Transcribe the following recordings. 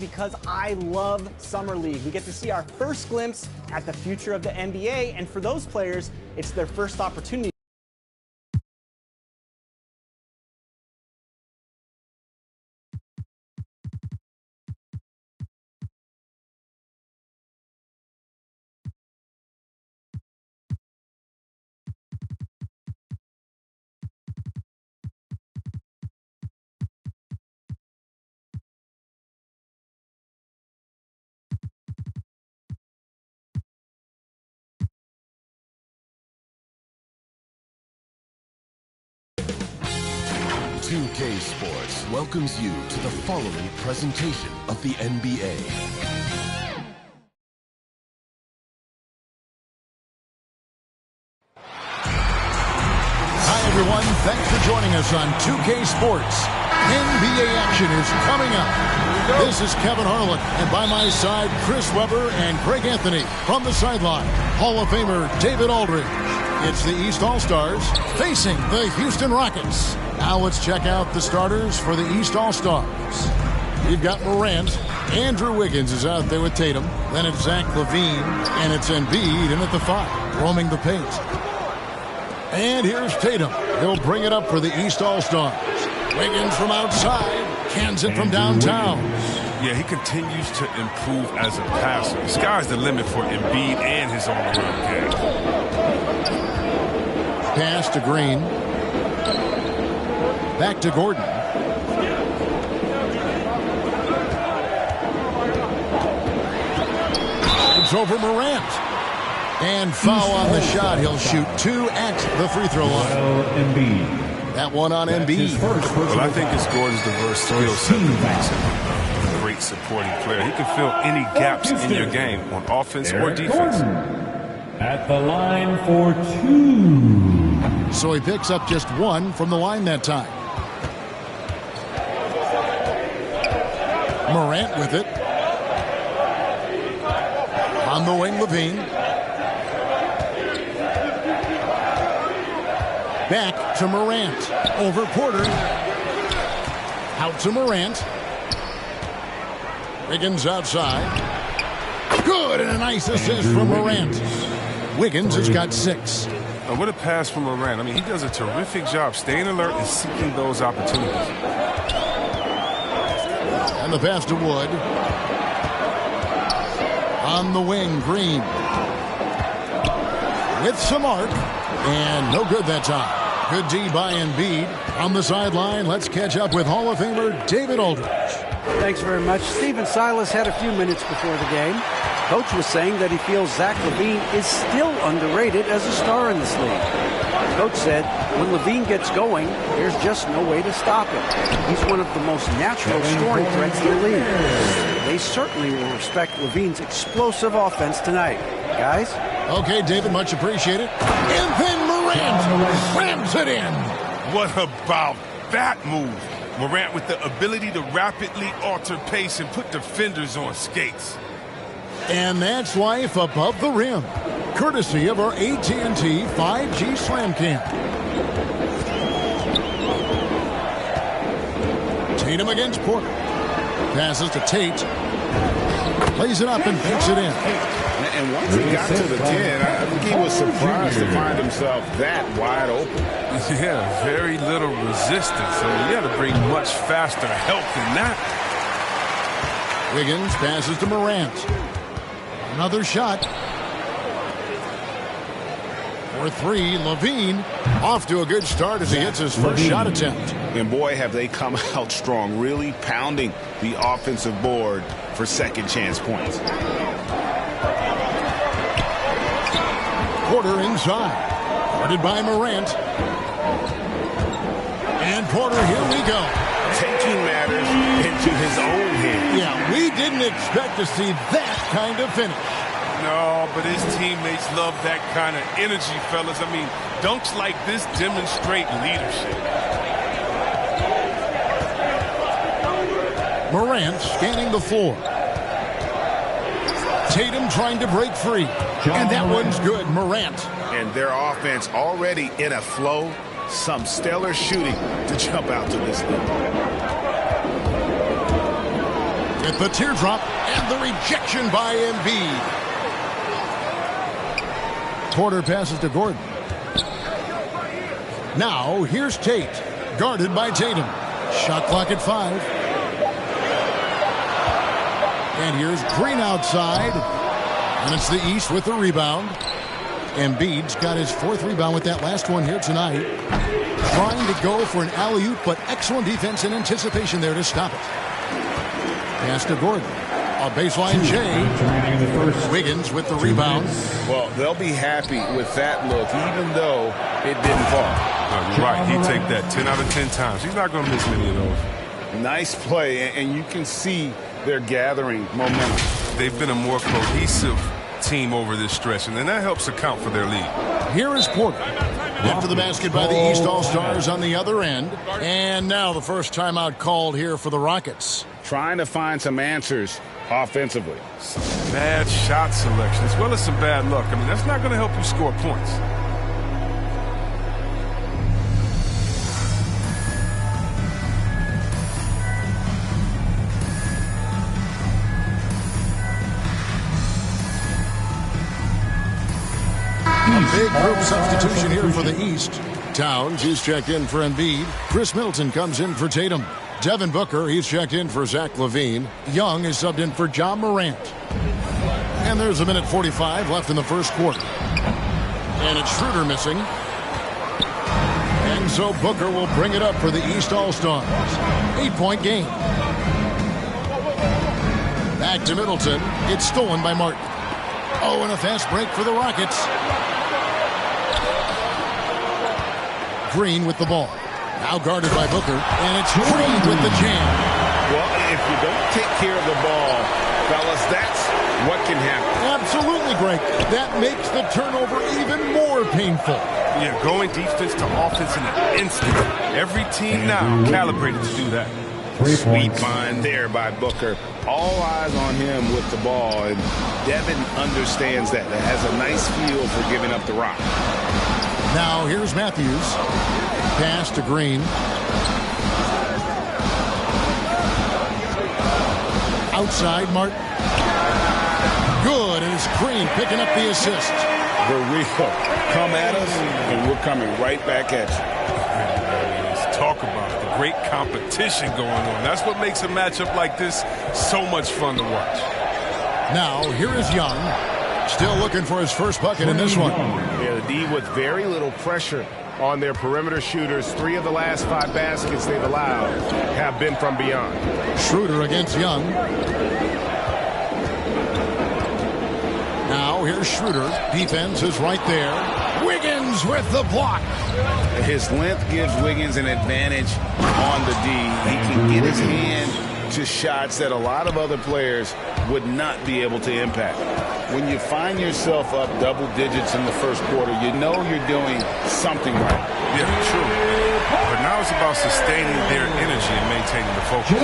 because I love Summer League. We get to see our first glimpse at the future of the NBA, and for those players, it's their first opportunity. K Sports welcomes you to the following presentation of the NBA. Hi, everyone. Thanks for joining us on 2K Sports. NBA action is coming up. This is Kevin Harlan, and by my side, Chris Webber and Greg Anthony. From the sideline, Hall of Famer David Aldridge. It's the East All-Stars facing the Houston Rockets. Now let's check out the starters for the East All-Stars. You've got Morant. Andrew Wiggins is out there with Tatum. Then it's Zach LaVine, and it's Embiid in at the 5, roaming the paint. And here's Tatum. He'll bring it up for the East All-Stars. Wiggins from outside, cans it from downtown. Yeah, he continues to improve as a passer. The sky's the limit for Embiid and his all-around game. Pass to Green. Back to Gordon. It's over Morant. And foul on the shot. He'll shoot 2 at the free throw line. That one on Embiid. Well, I think it's Gordon's diverse skill set that makes him a great supporting player. He can fill any gaps in your game on offense or defense. At the line for 2. So he picks up just 1 from the line that time. Morant with it. On the wing, LaVine. Back to Morant. Over Porter. Out to Morant. Wiggins outside. Good, and a nice assist from Morant. Wiggins has got 6. What a pass from Morant. I mean, he does a terrific job staying alert and seeking those opportunities. And the pass to Wood. On the wing, Green. With some arc. And no good that time. Good D by Embiid. On the sideline, let's catch up with Hall of Famer David Aldridge. Thanks very much. Stephen Silas had a few minutes before the game. Coach was saying that he feels Zach LaVine is still underrated as a star in this league. Coach said when LaVine gets going, there's just no way to stop him. He's one of the most natural scoring threats in the league. They certainly will respect LaVine's explosive offense tonight. Guys? Okay, David, much appreciated. And then Morant rams it in. What about that move? Morant with the ability to rapidly alter pace and put defenders on skates. And that's life above the rim, courtesy of our AT&T 5G Slam Cam. Tatum against Porter. Passes to Tate. Plays it up and picks it in. And once he got to the 10, I think he was surprised to find himself that wide open. Yeah, very little resistance. So you got to bring much faster help than that. Wiggins passes to Morant. Another shot. For 3, LaVine off to a good start as he hits his first shot attempt. And boy, have they come out strong, really pounding the offensive board for second chance points. Porter inside. Guarded by Morant. And Porter, here we go. Taking matters into his own hands. Yeah, we didn't expect to see that kind of finish. No, but his teammates love that kind of energy, fellas. I mean, dunks like this demonstrate leadership. Morant scanning the floor. Tatum trying to break free. And that one's good, Morant. And their offense already in a flow. Some stellar shooting to jump out to this lead. With the teardrop and the rejection by Embiid. Porter passes to Gordon. Now, here's Tate, guarded by Tatum. Shot clock at 5. And here's Green outside. And it's the East with the rebound. Embiid's got his 4th rebound with that last one here tonight. Trying to go for an alley-oop, but excellent defense and anticipation there to stop it. Pass to Gordon. A baseline J. Wiggins with the rebound. Well, they'll be happy with that look, even though it didn't fall. You're right. He'd take that 10 out of 10 times. He's not going to miss many of those. Nice play, and you can see they're gathering momentum. They've been a more cohesive team over this stretch, and then that helps account for their lead. Here is Porter. Into the basket by the East All-Stars on the other end. And now the first timeout called here for the Rockets. Trying to find some answers offensively. Bad shot selection as well as some bad luck. I mean, that's not going to help you score points. A big group substitution here for the East. Towns, he's checked in for Embiid. Chris Middleton comes in for Tatum. Devin Booker, he's checked in for Zach LaVine. Young is subbed in for John Morant. And there's a minute 45 left in the first quarter. And it's Schroeder missing. And so Booker will bring it up for the East All-Stars. 8-point game. Back to Middleton. It's stolen by Martin. Oh, and a fast break for the Rockets. Green with the ball. Now guarded by Booker. And it's Green with the jam. Well, if you don't take care of the ball, fellas, that's what can happen. Absolutely, Greg. That makes the turnover even more painful. Yeah, going defense to offense in an instant. Every team now calibrated to do that. Sweet find there by Booker. All eyes on him with the ball, and Devin understands that. That has a nice feel for giving up the rock. Now here's Matthews. Pass to Green. Outside, Martin. Good, and it's Green picking up the assist. Barreto, come at us, and we're coming right back at you. Let's talk about the great competition going on. That's what makes a matchup like this so much fun to watch. Now, here is Young. Still looking for his first bucket in this one. Yeah, the D with very little pressure on their perimeter shooters. 3 of the last 5 baskets they've allowed have been from beyond. Schroeder against Young. Now here's Schroeder. Defense is right there. Wiggins with the block. His length gives Wiggins an advantage on the D. He can get his hand to shots that a lot of other players would not be able to impact. When you find yourself up double digits in the first quarter, you know you're doing something right. Yeah, true. But now it's about sustaining their energy and maintaining the focus.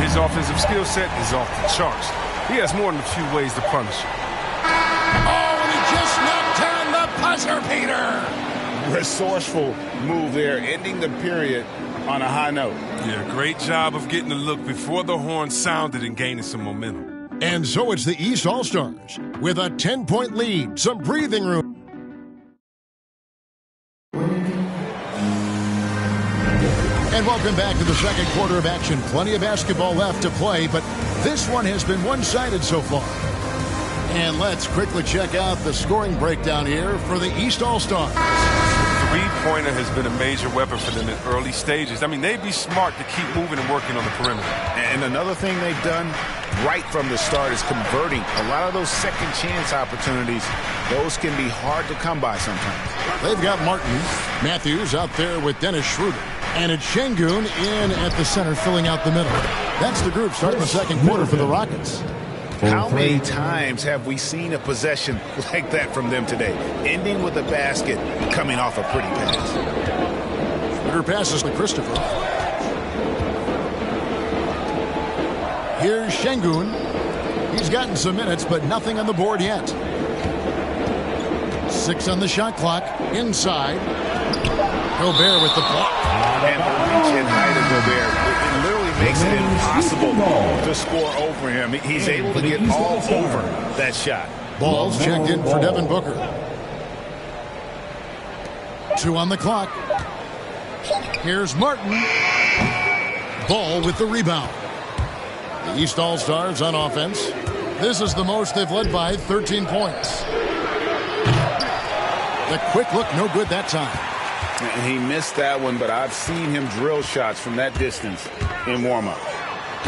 His offensive skill set is off the charts. He has more than a few ways to punish you. Oh, and he just knocked down the buzzer beater. Resourceful move there, ending the period on a high note. Yeah, great job of getting the look before the horn sounded and gaining some momentum. And so it's the East All-Stars with a 10-point lead, some breathing room. And welcome back to the second quarter of action. Plenty of basketball left to play, but this one has been one-sided so far. And let's quickly check out the scoring breakdown here for the East All-Stars. Three-pointer has been a major weapon for them in early stages. I mean, they'd be smart to keep moving and working on the perimeter. And another thing they've done right from the start is converting. A lot of those second chance opportunities, those can be hard to come by sometimes. They've got Martin. Matthews out there with Dennis Schroeder. And it's Şengün in at the center filling out the middle. That's the group starting the second quarter for the Rockets. How many times have we seen a possession like that from them today? Ending with a basket, coming off a pretty pass. Schroeder passes to Christopher. Here's Şengün. He's gotten some minutes, but nothing on the board yet. 6 on the shot clock. Inside. Gobert with the block. And the reach and height of Gobert. It literally makes it impossible to score over him. He's able to get all over that shot. Ball's checked in for Devin Booker. 2 on the clock. Here's Martin. Ball with the rebound. The East All-Stars on offense. This is the most they've led by 13 points. The quick look, no good that time. And he missed that one, but I've seen him drill shots from that distance in warm-up.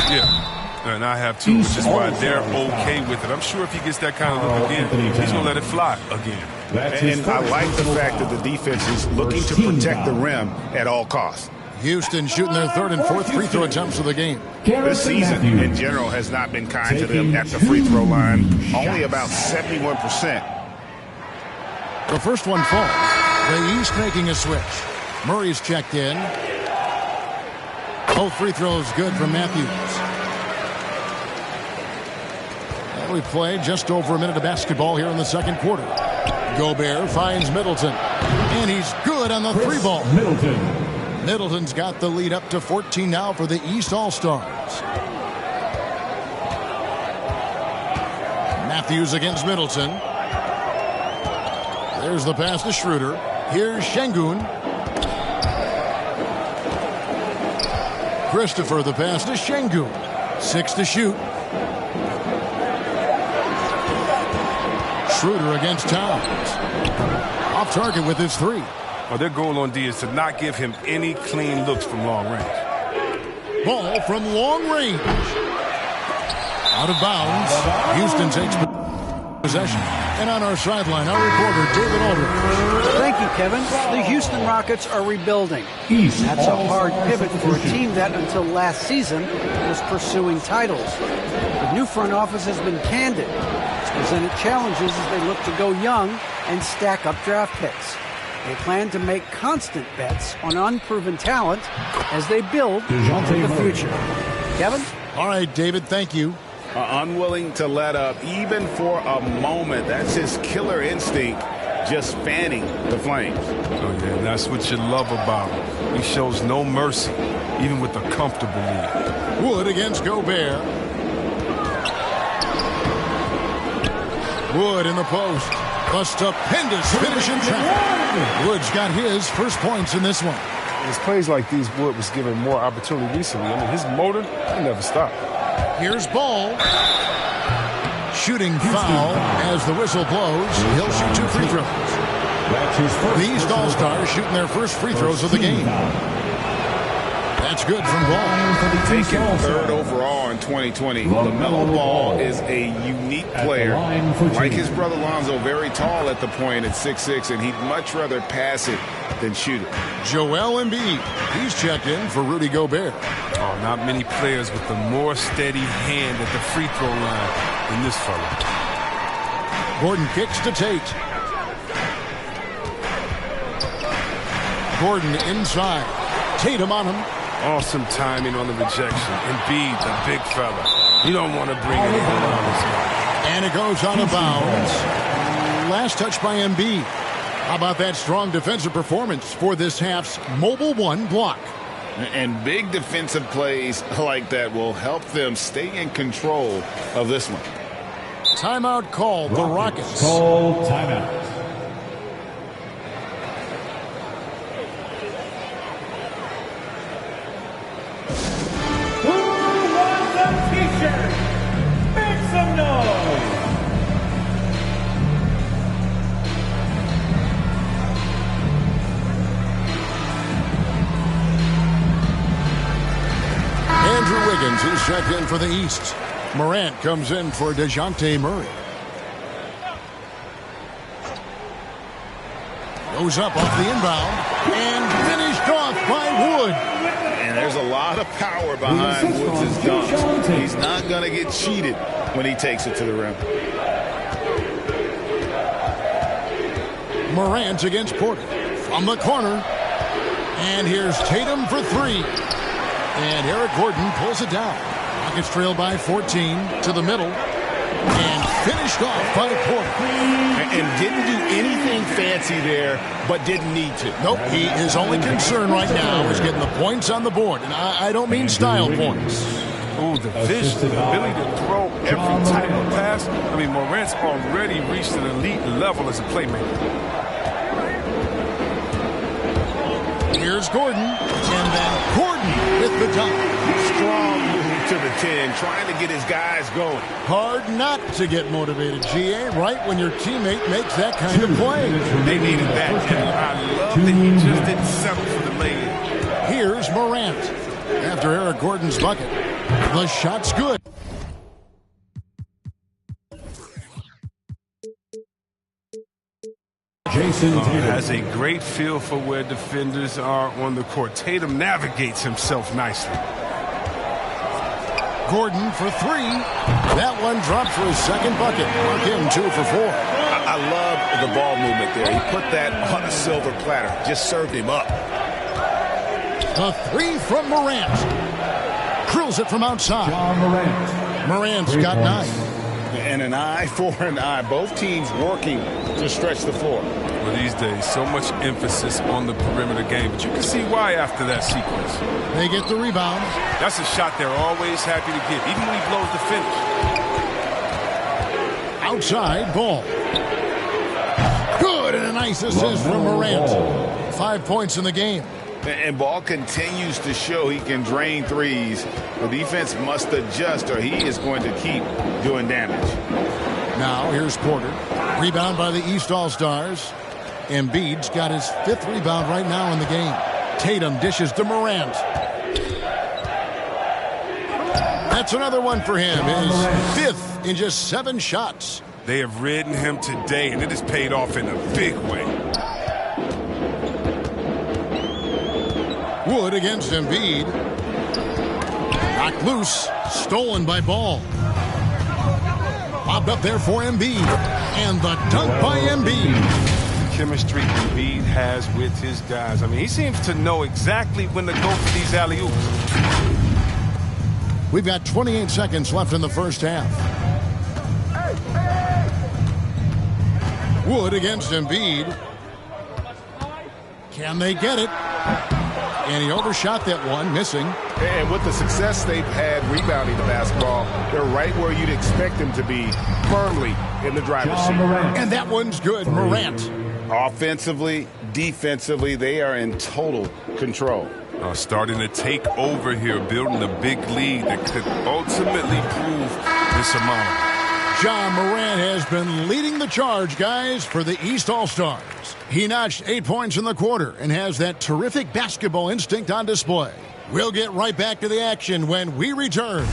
Yeah, and I have too, which is why they're okay with it. I'm sure if he gets that kind of look again, he's going to let it fly again. And I like the fact that the defense is looking to protect the rim at all costs. Houston shooting their 3rd and 4th free throw attempts of the game. This season, in general, has not been kind to them at the free throw line. Only about 71%. The first one falls. The East making a switch. Murray's checked in. Both free throws good from Matthews. And we play just over a minute of basketball here in the second quarter. Gobert finds Middleton. And he's good on the 3-ball. Middleton's got the lead up to 14 now for the East All-Stars. Matthews against Middleton. There's the pass to Schroeder. Here's Şengün. Christopher, the pass to Şengün. 6 to shoot. Schroeder against Towns. Off target with his 3. Well, their goal on D is to not give him any clean looks from long range. Ball from long range. Out of bounds. Houston takes possession. And on our sideline, our reporter, David Aldridge. Thank you, Kevin. The Houston Rockets are rebuilding. That's a hard pivot for a team that, until last season, was pursuing titles. The new front office has been candid. It's presented challenges as they look to go young and stack up draft picks. They plan to make constant bets on unproven talent as they build the future. Kevin? All right, David, thank you. Unwilling to let up even for a moment. That's his killer instinct, just fanning the flames. Oh, yeah, and that's what you love about him. He shows no mercy, even with a comfortable lead. Wood against Gobert. Wood in the post. A stupendous finish in traffic. Wood's got his first points in this one. It's plays like these Wood was given more opportunity recently. I mean, his motor, he never stopped. Here's Ball. Shooting foul as the whistle blows. He'll shoot 2 free throws. The East All-Stars shooting their first free throws of the game. That's good from Ball. Taken 3rd overall in 2020. LaMelo Ball is a unique player. Like his brother Lonzo, very tall at the point at 6'6", and he'd much rather pass it than shoot it. Joel Embiid. He's checked in for Rudy Gobert. Oh, not many players with a more steady hand at the free throw line than this fella. Gordon kicks to Tate. Gordon inside. Tatum on him. Awesome timing on the rejection. Embiid, the big fella. You don't want to bring anyone on this guy. And it goes out of bounds. Last touch by Embiid. How about that strong defensive performance for this half's Mobile One block? And big defensive plays like that will help them stay in control of this one. Timeout called. The Rockets. Call timeout. He's checked in for the East. Morant comes in for DeJounte Murray. Goes up off the inbound and finished off by Wood. And there's a lot of power behind Woods' dunks. He's not going to get cheated when he takes it to the rim. Morant against Porter from the corner. And here's Tatum for 3. And Eric Gordon pulls it down. Rockets trail by 14 to the middle. And finished off by Porter. And didn't do anything fancy there, but didn't need to. Nope, his only concern right now is getting the points on the board. And I don't mean style points. Ooh, the vision, the ability to throw every type of pass. I mean, Morant's already reached an elite level as a playmaker. Here's Gordon, and then Gordon with the dunk. Strong move to the 10, trying to get his guys going. Hard not to get motivated, GA, right when your teammate makes that kind of play. They needed that, and I love that he just didn't settle for the lay-in. Here's Morant. After Eric Gordon's bucket, the shot's good. Jason Tatum has a great feel for where defenders are on the court. Tatum navigates himself nicely. Gordon for three. That one dropped for his second bucket. Mark him 2 for 4. I love the ball movement there. He put that on a silver platter. Just served him up. The three from Morant. Drills it from outside. John Morant. Morant's got 9. And an eye for an eye. Both teams working to stretch the floor. Well, these days, so much emphasis on the perimeter game, but you can see why after that sequence. They get the rebound. That's a shot they're always happy to get, even when he blows the finish. Outside, Ball. Good, and a nice assist from Morant. 5 points in the game. And Ball continues to show he can drain threes. The defense must adjust or he is going to keep doing damage. Now here's Porter. Rebound by the East All-Stars. Embiid's got his 5th rebound right now in the game. Tatum dishes to Morant. That's another one for him. His 5th in just 7 shots. They have ridden him today, and it has paid off in a big way. Wood against Embiid. Knocked loose. Stolen by Ball. Popped up there for Embiid. And the dunk by Embiid. The chemistry Embiid has with his guys. I mean, he seems to know exactly when to go for these alley-oops. We've got 28 seconds left in the first half. Wood against Embiid. Can they get it? And he overshot that one, missing. And with the success they've had rebounding the basketball, they're right where you'd expect them to be, firmly in the driver's seat. And that one's good. Morant. Offensively, defensively, they are in total control. Starting to take over here, building a big lead that could ultimately prove this amount. Ja Morant has been leading the charge, guys, for the East All-Stars. He notched 8 points in the quarter and has that terrific basketball instinct on display. We'll get right back to the action when we return.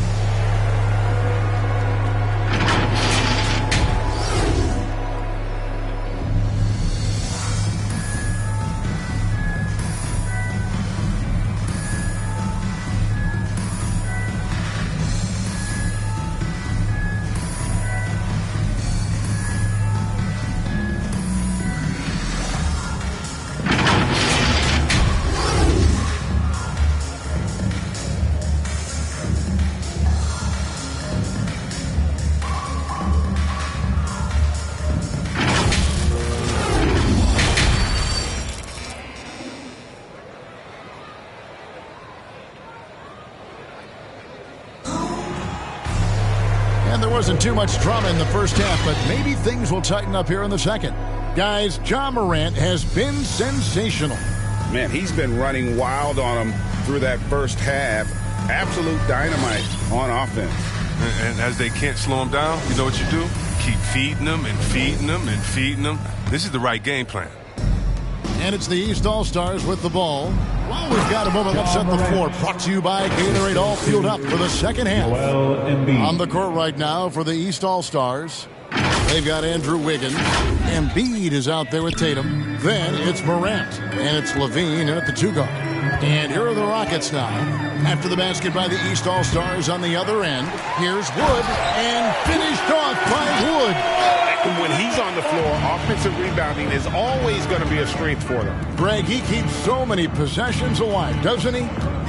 Wasn't too much drama in the first half, but maybe things will tighten up here in the second. Guys, Ja Morant has been sensational. Man, he's been running wild on them through that first half. Absolute dynamite on offense. And as they can't slow him down, you know what you do? Keep feeding them and feeding them and feeding them. This is the right game plan. And it's the East All-Stars with the ball. Well, we've got a moment. Let's set the floor. Brought to you by Gatorade, all fueled up for the second half. On the court right now for the East All-Stars, they've got Andrew Wiggins. Embiid is out there with Tatum. Then it's Morant. And it's LaVine in at the 2-guard. And here are the Rockets now. After the basket by the East All-Stars on the other end, here's Wood. And finished off by Wood. When he's on the floor, offensive rebounding is always going to be a strength for them. Greg, he keeps so many possessions alive, doesn't he?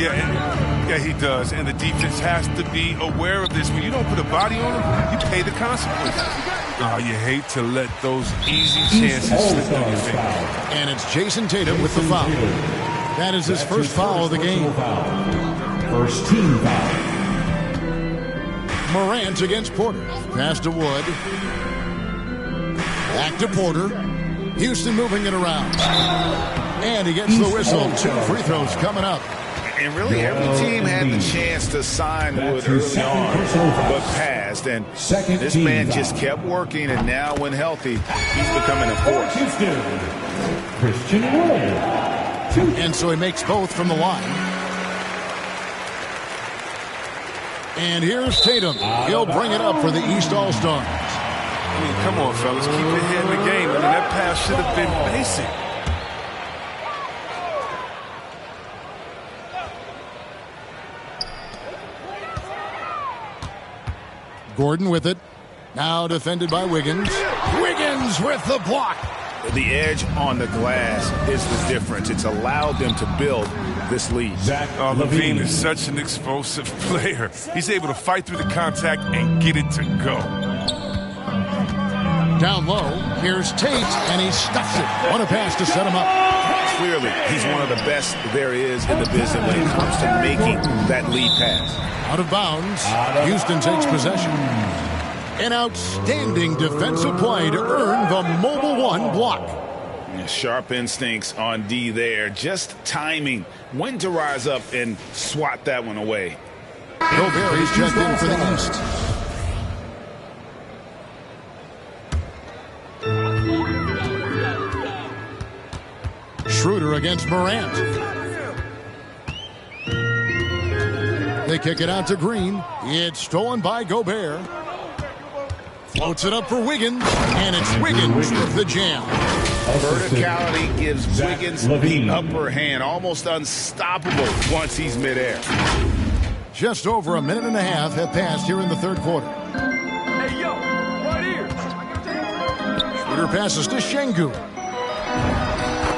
Yeah, he does. And the defense has to be aware of this. When you don't put a body on him, you pay the consequences. You hate to let those easy chances slip through your fingers. And it's Jason Tatum with the foul. That is his first foul of the game. First team foul. Morant against Porter. Pass to Wood. Back to Porter. Houston moving it around. And he gets the whistle. 2 free throws coming up. And really, every team had the chance to sign Wood early on, but passed. And this man just kept working, and now when healthy, he's becoming a force. Christian Wood. And so he makes both from the line. And here's Tatum. He'll bring it up for the East All-Stars. I mean, come on, fellas. Keep your head in the game. I mean, that pass should have been basic. Gordon with it. Now defended by Wiggins. Wiggins with the block. The edge on the glass is the difference. It's allowed them to build this lead. LaVine is such an explosive player. He's able to fight through the contact and get it to go. Down low, here's Tate, and he stuffs it. What a pass to set him up. Clearly, he's one of the best there is in the business when it comes to making that lead pass. Out of bounds, Houston takes possession. An outstanding defensive play to earn the Mobile One block. Sharp instincts on D there. Just timing when to rise up and swat that one away. Gobert is checked in for the East. Schroeder against Morant. They kick it out to Green. It's stolen by Gobert. Floats it up for Wiggins, and it's Wiggins with the jam. Verticality gives Wiggins the upper hand, almost unstoppable once he's midair. Just over a minute and a half have passed here in the third quarter. Hey, yo, right here. Schroeder passes to Şengün.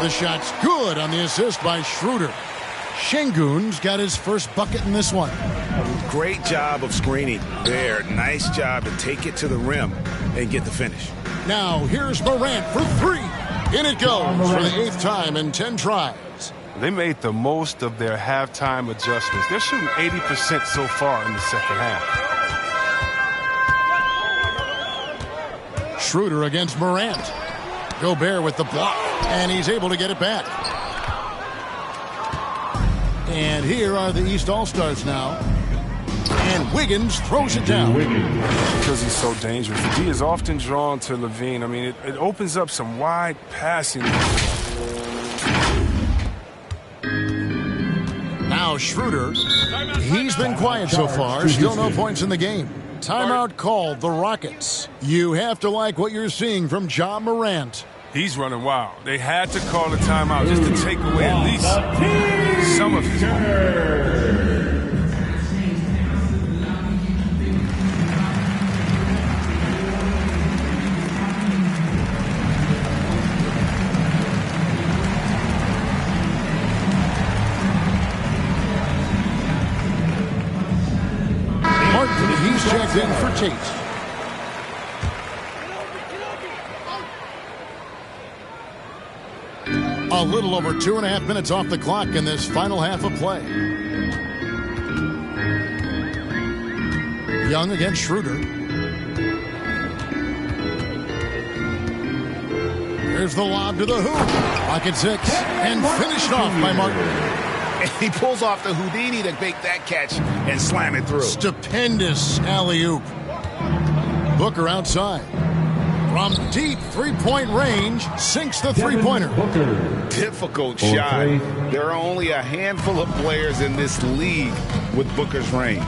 The shot's good on the assist by Schroeder. Şengün's got his first bucket in this one. Great job of screening there. Nice job to take it to the rim and get the finish. Now here's Morant for 3. In it goes for the 8th time in 10 tries. They made the most of their halftime adjustments. They're shooting 80% so far in the second half. Schroeder against Morant. Gobert with the block, and he's able to get it back. And here are the East All-Stars now. And Wiggins throws it down. Because he's so dangerous. D is often drawn to LaVine. I mean, it opens up some wide passing. Now Schroeder. He's been quiet so far. Still no points in the game. Timeout called the Rockets. You have to like what you're seeing from Ja Morant. He's running wild. They had to call a timeout just to take away at least some of his momentum. He's checked in for Tate. A little over 2.5 minutes off the clock in this final half of play. Young against Schroeder. Here's the lob to the hoop. Pocket 6 and finished off by Martin. And he pulls off the Houdini to make that catch and slam it through. Stupendous alley-oop. Booker outside. From deep three-point range, sinks the three-pointer. Difficult shot. There are only a handful of players in this league with Booker's range.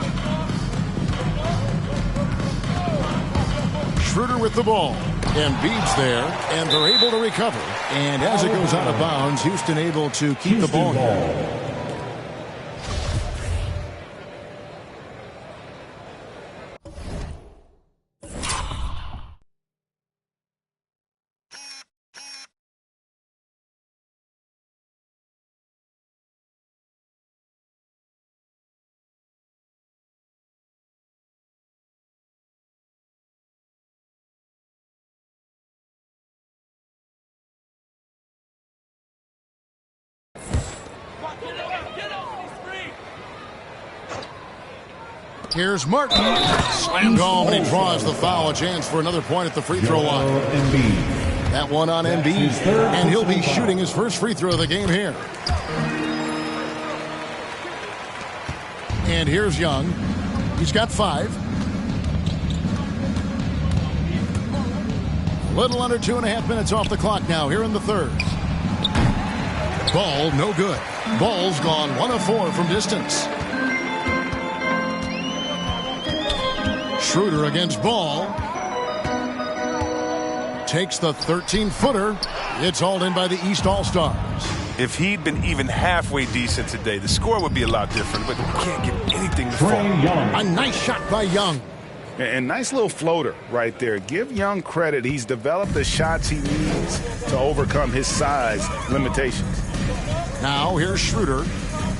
Schroeder with the ball. Embiid's there, and they're able to recover. And as it goes out of bounds, Houston able to keep the ball. Here's Martin. Slammed home, and he draws the foul. A chance for another point at the free throw line. That one on Embiid, and he'll be shooting his first free throw of the game here. And here's Young. He's got 5. A little under 2.5 minutes off the clock now here in the third. Ball no good. Ball's gone 1 of 4 from distance. Schroeder against Ball. Takes the 13-footer. It's hauled in by the East All-Stars. If he'd been even halfway decent today, the score would be a lot different, but he can't get anything to fall. A nice shot by Young. And nice little floater right there. Give Young credit. He's developed the shots he needs to overcome his size limitations. Now here's Schroeder.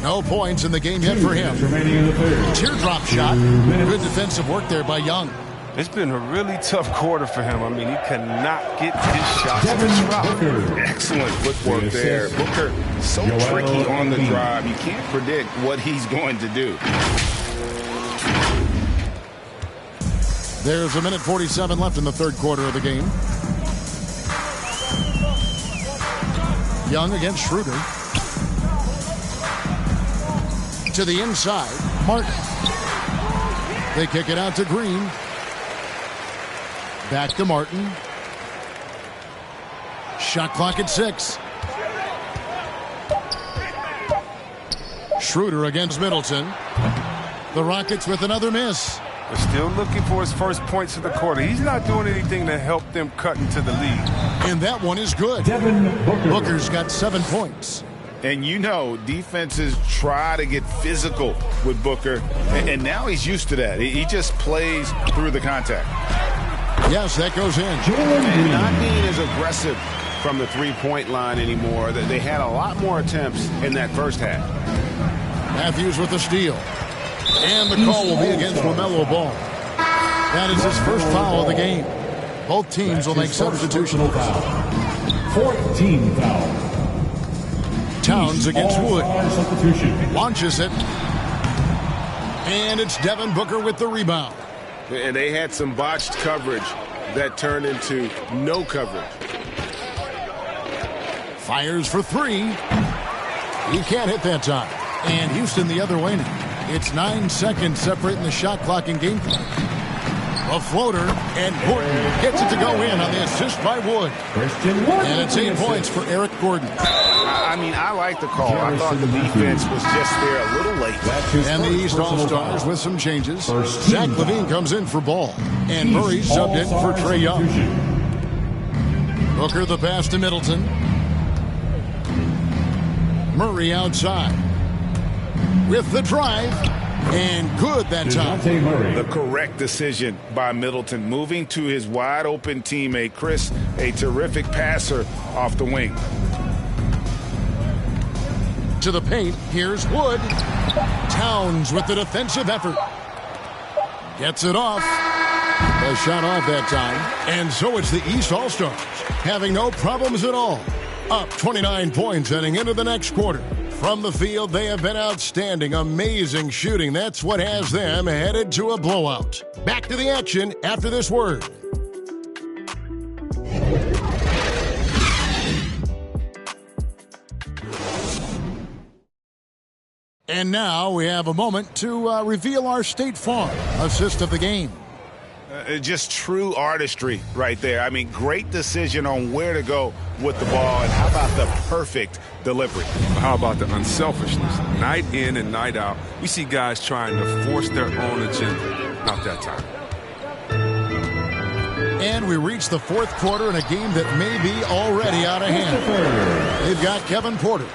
No points in the game yet for him. Teardrop shot. Good defensive work there by Young. It's been a really tough quarter for him. I mean, he cannot get his shots to drop. Excellent footwork there. Booker, so tricky on the drive. You can't predict what he's going to do. There's 1:47 left in the third quarter of the game. Young against Schroeder. To the inside, Martin. They kick it out to Green. Back to Martin. Shot clock at 6. Schroeder against Middleton. The Rockets with another miss. They're still looking for his first points of the quarter. He's not doing anything to help them cut into the lead. And that one is good. Booker's got 7 points. And you know, defenses try to get physical with Booker, and now he's used to that. He just plays through the contact. Yes, that goes in. And not being as aggressive from the three-point line anymore. They had a lot more attempts in that first half. Matthews with the steal. And the call will be against LaMelo Ball. That is his first foul of the game. Both teams will make substitutions. 4th team foul. Towns against Wood. Launches it. And it's Devin Booker with the rebound. And they had some botched coverage that turned into no coverage. Fires for 3. He can't hit that time. And Houston the other way now. It's 9 seconds separating the shot clock and game clock. A floater, and Gordon gets it to go in on the assist by Wood. And it's 8 points for Eric Gordon. I mean, I like the call. I thought the defense was just there a little late. And the East All-Stars with some changes. Zach LaVine comes in for Ball. And Murray subbed in for Trae Young. Booker the pass to Middleton. Murray outside. With the drive. And good that time. The correct decision by Middleton. Moving to his wide-open teammate, Chris, a terrific passer off the wing. To the paint, here's Wood. Towns with the defensive effort. Gets it off. A shot off that time. And so it's the East All-Stars, having no problems at all. Up 29 points heading into the next quarter. From the field, they have been outstanding. Amazing shooting. That's what has them headed to a blowout. Back to the action after this word. And now we have a moment to reveal our State Farm assist of the game. Just true artistry right there. I mean, great decision on where to go with the ball. And how about the perfect delivery? How about the unselfishness? Night in and night out, we see guys trying to force their own agenda. Not that time. And we reach the fourth quarter in a game that may be already out of hand. They've got Kevin Porter.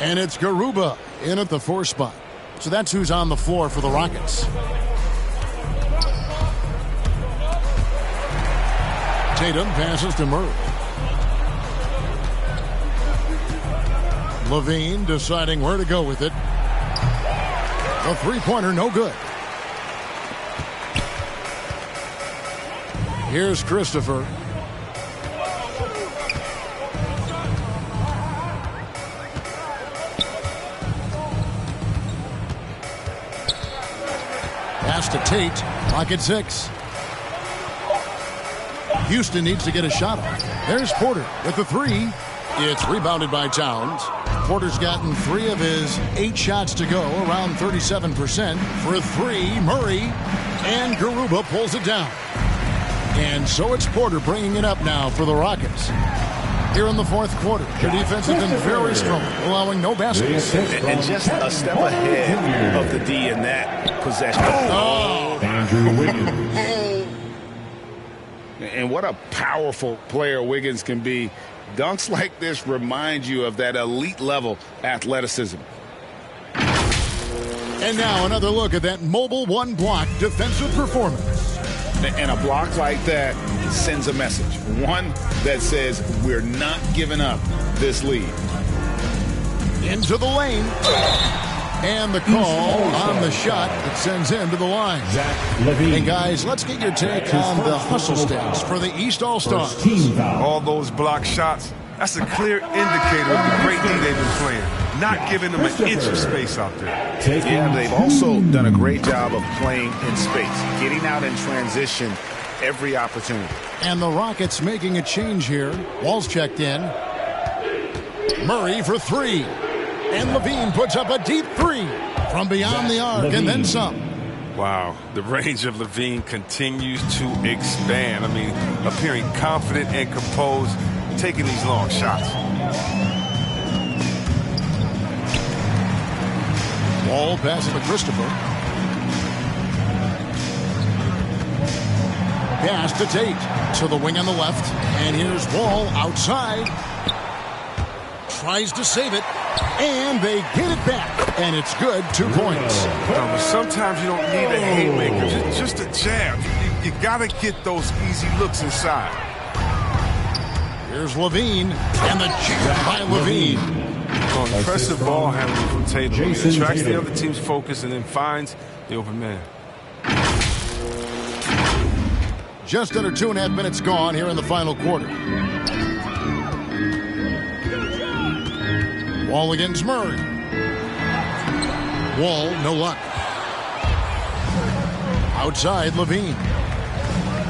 And it's Garuba in at the 4 spot. So that's who's on the floor for the Rockets. Tatum passes to Murray. LaVine deciding where to go with it. The three-pointer, no good. Here's Christopher. Pass pass to Tate. Rocket 6. Houston needs to get a shot off. There's Porter with the 3. It's rebounded by Towns. Porter's gotten 3 of his 8 shots to go, around 37%. For 3, Murray. And Garuba pulls it down. And so it's Porter bringing it up now for the Rockets. Here in the fourth quarter, their defense has been very strong, allowing no baskets. And just a step ahead of the D in that possession. Andrew Wiggins. And what a powerful player Wiggins can be. Dunks like this remind you of that elite level athleticism. And now another look at that mobile one-block defensive performance. And a block like that sends a message. One that says we're not giving up this lead. Into the lane. And the call on the shot that sends him to the line. Zach LaVine. Hey, guys, let's get your take on the hustle stats for the East All-Stars. All those block shots, that's a clear indicator of the great D they've been playing. Not giving them an inch of space out there. Yeah, they've also done a great job of playing in space, getting out in transition every opportunity. And the Rockets making a change here. Wall's checked in. Murray for 3. And LaVine puts up a deep 3 from beyond the arc and then some. Wow, the range of LaVine continues to expand. I mean, appearing confident and composed, taking these long shots. Wall passes to Christopher. Pass to Tate. To the wing on the left. And here's Wall outside. Tries to save it. And they get it back. And it's good. 2 points. Sometimes you don't need a haymaker. Just a jab. You got to get those easy looks inside. Here's LaVine. And the jam by LaVine. Impressive ball handling from Tatum. He attracts the other team's focus and then finds the open man. Just under 2.5 minutes gone here in the final quarter. Wall against Murray. Wall, no luck. Outside, LaVine.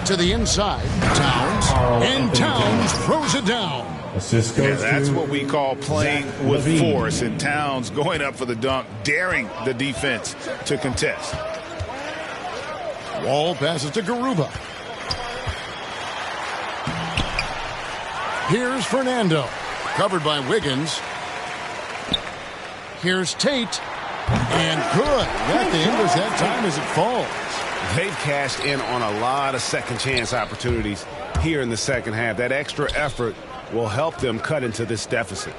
To the inside, Towns. And Towns throws it down. Yeah, that's what we call playing with force. And Towns going up for the dunk, daring the defense to contest. Wall passes to Garuba. Here's Fernando. Covered by Wiggins. Here's Tate. And good. That the English that time as it falls. They've cashed in on a lot of second chance opportunities here in the second half. That extra effort will help them cut into this deficit.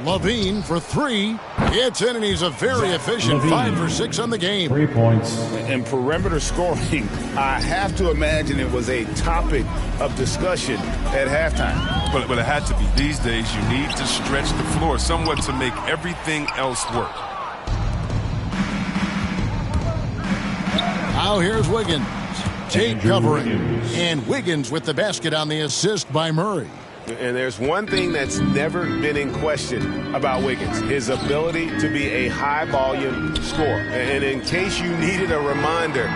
LaVine for 3. It's in, and he's a very efficient LaVine. 5 for 6 on the game. 3 points. And perimeter scoring, I have to imagine it was a topic of discussion at halftime. But it had to be. These days, you need to stretch the floor somewhat to make everything else work. Now here's Wiggins. Tate covering. And Wiggins with the basket on the assist by Murray. And there's one thing that's never been in question about Wiggins, his ability to be a high-volume scorer. And in case you needed a reminder,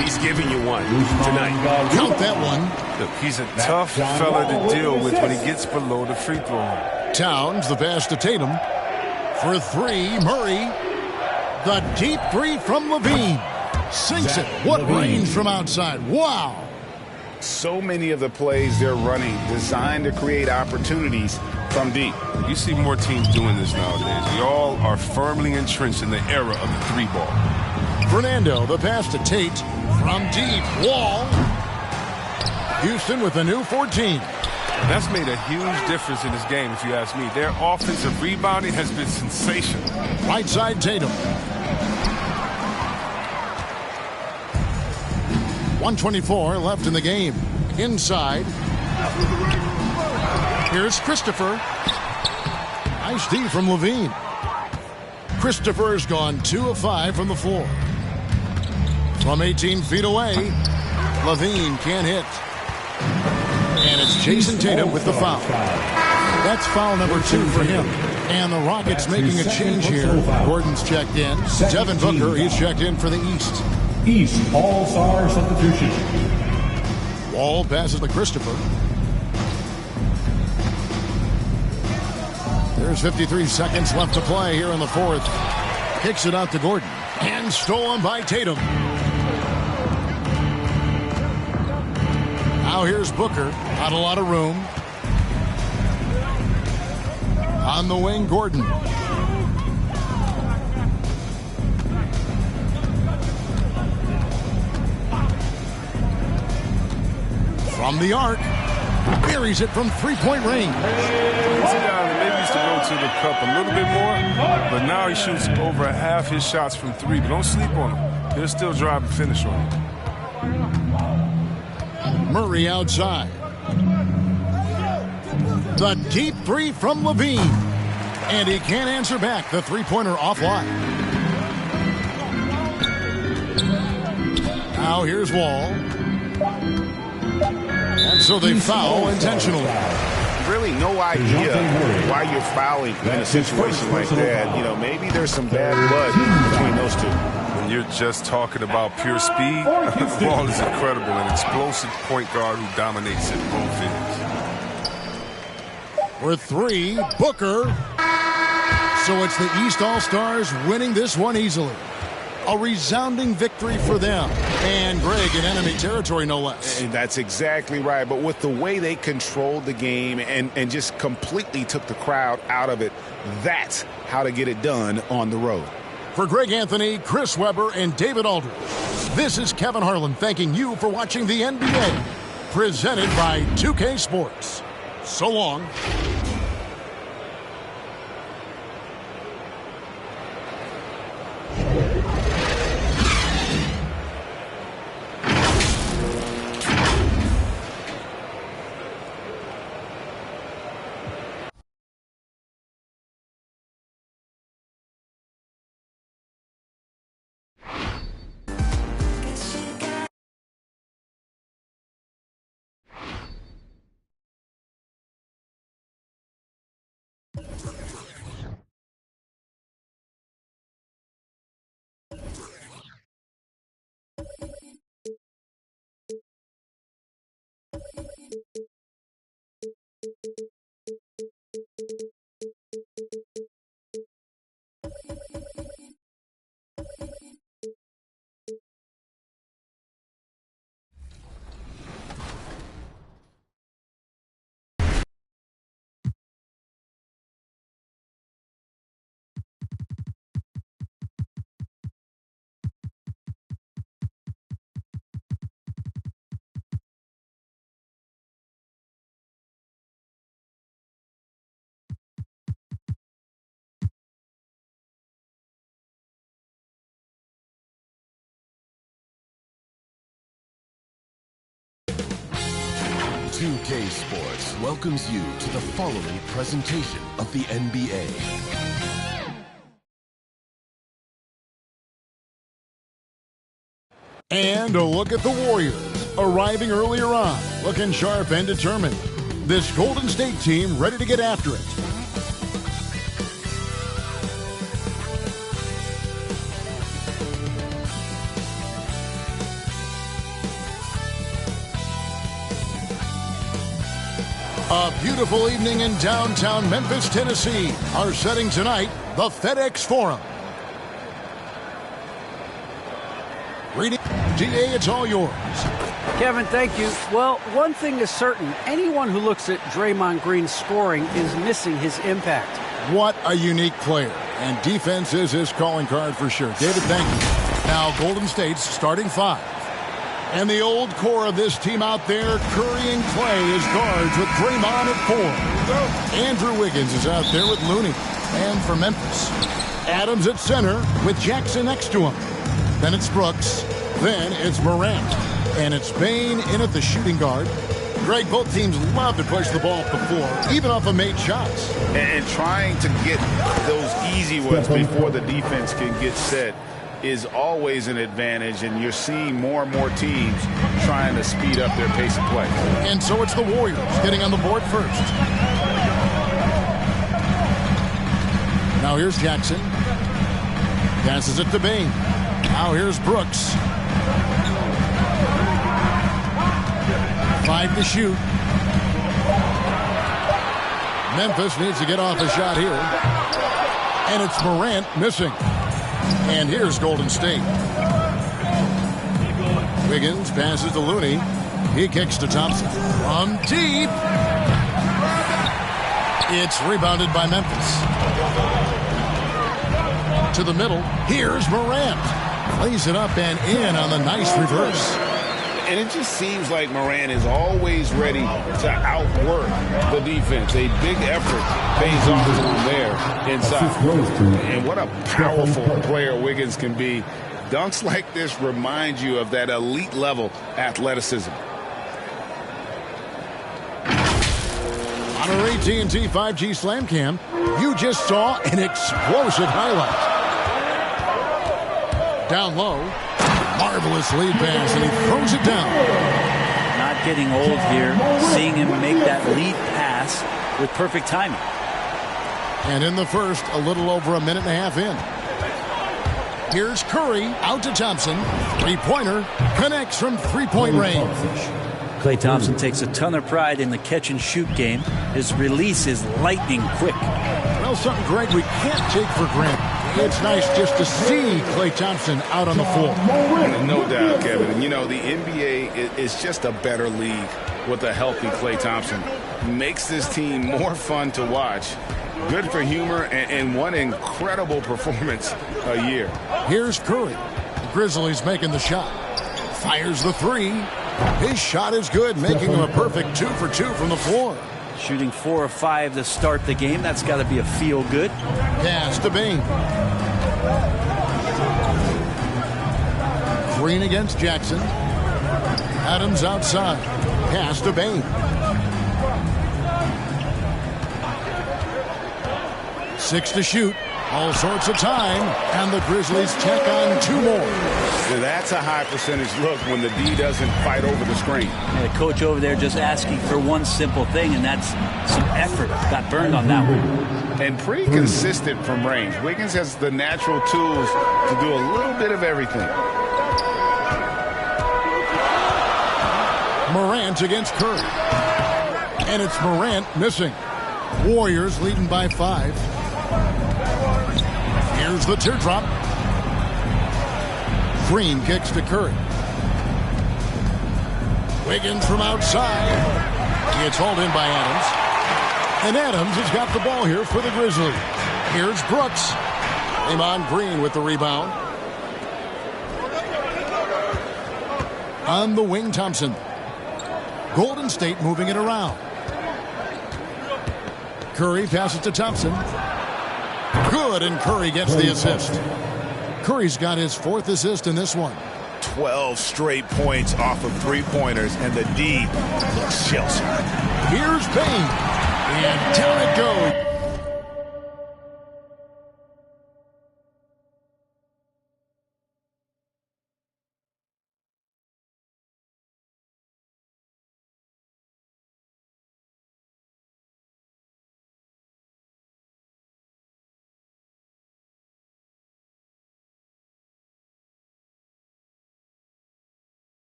he's giving you one tonight. Count that one. Look, he's a tough fella to deal with when he gets below the free throw line. Towns, the pass to Tatum. For 3, Murray. The deep 3 from LaVine. Sinks it. What range from outside. Wow. So many of the plays they're running designed to create opportunities from deep. You see more teams doing this nowadays. We all are firmly entrenched in the era of the 3-ball. Fernando, the pass to Tate from deep. Wall. Houston with a new 14. That's made a huge difference in this game, if you ask me. Their offensive rebounding has been sensational. Right side, Tatum. 1:24 left in the game. Inside. Here's Christopher. Nice D from LaVine. Christopher's gone 2 of 5 from the floor. From 18 feet away, LaVine can't hit. And it's Jason Tatum with the foul. That's foul number 2 for him. And the Rockets making a change here. Gordon's checked in. Devin Booker, he's checked in for the East. East All-Star substitution. Wall passes to Christopher. There's 53 seconds left to play here in the fourth. Kicks it out to Gordon. And stolen by Tatum. Now here's Booker. Not a lot of room. On the wing, Gordon. From the arc. Buries it from three-point range. Maybe used to go to the cup a little bit more, but now he shoots over half his shots from three. But don't sleep on him. He'll still drive and finish on it. Murray outside. The deep three from Levine. And he can't answer back. The three-pointer offline. Now here's Wall. And so they foul intentionally. Really no idea why you're fouling in a situation like that. You know, maybe there's some bad blood between those two. When you're just talking about pure speed, Wall is incredible. An explosive point guard who dominates at both ends. For three, Booker. So it's the East All-Stars winning this one easily. A resounding victory for them. And Greg in enemy territory, no less. And that's exactly right. But with the way they controlled the game and just completely took the crowd out of it, that's how to get it done on the road. For Greg Anthony, Chris Webber, and David Aldridge, this is Kevin Harlan thanking you for watching the NBA. Presented by 2K Sports. So long. K Sports welcomes you to the following presentation of the NBA. And a look at the Warriors, arriving earlier on, looking sharp and determined. This Golden State team ready to get after it. A beautiful evening in downtown Memphis, Tennessee. Our setting tonight, the FedEx Forum. Reading, DA, it's all yours. Kevin, thank you. Well, one thing is certain. Anyone who looks at Draymond Green's scoring is missing his impact. What a unique player. And defense is his calling card for sure. David, thank you. Now, Golden State's starting five. And the old core of this team out there, Curry and Clay as guards with Draymond at 4. Andrew Wiggins is out there with Looney. And for Memphis, Adams at center with Jackson next to him. Then it's Brooks. Then it's Morant. And it's Bane in at the shooting guard. Greg, both teams love to push the ball before, even off of made shots. And trying to get those easy ones before the defense can get set is always an advantage, and you're seeing more and more teams trying to speed up their pace of play. And so it's the Warriors getting on the board first. Now here's Jackson. Passes it to Bane. Now here's Brooks. Five to shoot. Memphis needs to get off a shot here. And it's Morant missing. And here's Golden State. Wiggins passes to Looney. He kicks to Thompson. From deep. It's rebounded by Memphis. To the middle. Here's Morant. Plays it up and in on the nice reverse. And it just seems like Morant is always ready to outwork the defense. A big effort pays off to him there inside. And what a powerful player Wiggins can be. Dunks like this remind you of that elite level athleticism. On our AT&T 5G Slam Cam, you just saw an explosive highlight. Down low, marvelous lead pass, and he throws it down. Not getting old here, seeing him make that lead pass with perfect timing. And in the first, a little over a minute and a half in. Here's Curry, out to Thompson. Three-pointer, connects from three-point range. Klay Thompson takes a ton of pride in the catch-and-shoot game. His release is lightning quick. Well, something, Greg, we can't take for granted. It's nice just to see Klay Thompson out on the floor. No doubt, Kevin. And, you know, the NBA is just a better league with a healthy Klay Thompson. Makes this team more fun to watch. Good for humor and one incredible performance a year. Here's Curry. The Grizzlies making the shot. Fires the three. His shot is good, making him a perfect 2 for 2 from the floor. Shooting 4 of 5 to start the game. That's got to be a feel-good. Pass to Bane. Green against Jackson. Adams outside. Pass to Bane. 6 to shoot. All sorts of time. And the Grizzlies check on 2 more. That's a high percentage look when the D doesn't fight over the screen. And the coach over there just asking for one simple thing, and that's some effort. Got burned on that one. And pretty consistent from range. Wiggins has the natural tools to do a little bit of everything. Morant against Curry. And it's Morant missing. Warriors leading by 5. Here's the teardrop. Green kicks to Curry. Wiggins from outside. It's hauled in by Adams. And Adams has got the ball here for the Grizzlies. Here's Brooks. Draymond Green with the rebound. On the wing, Thompson. Golden State moving it around. Curry passes to Thompson. Good, and Curry gets the assist. Curry's got his 4th assist in this one. 12 straight points off of three-pointers, and the D looks shell-shocked. Here's Bane, and down it goes.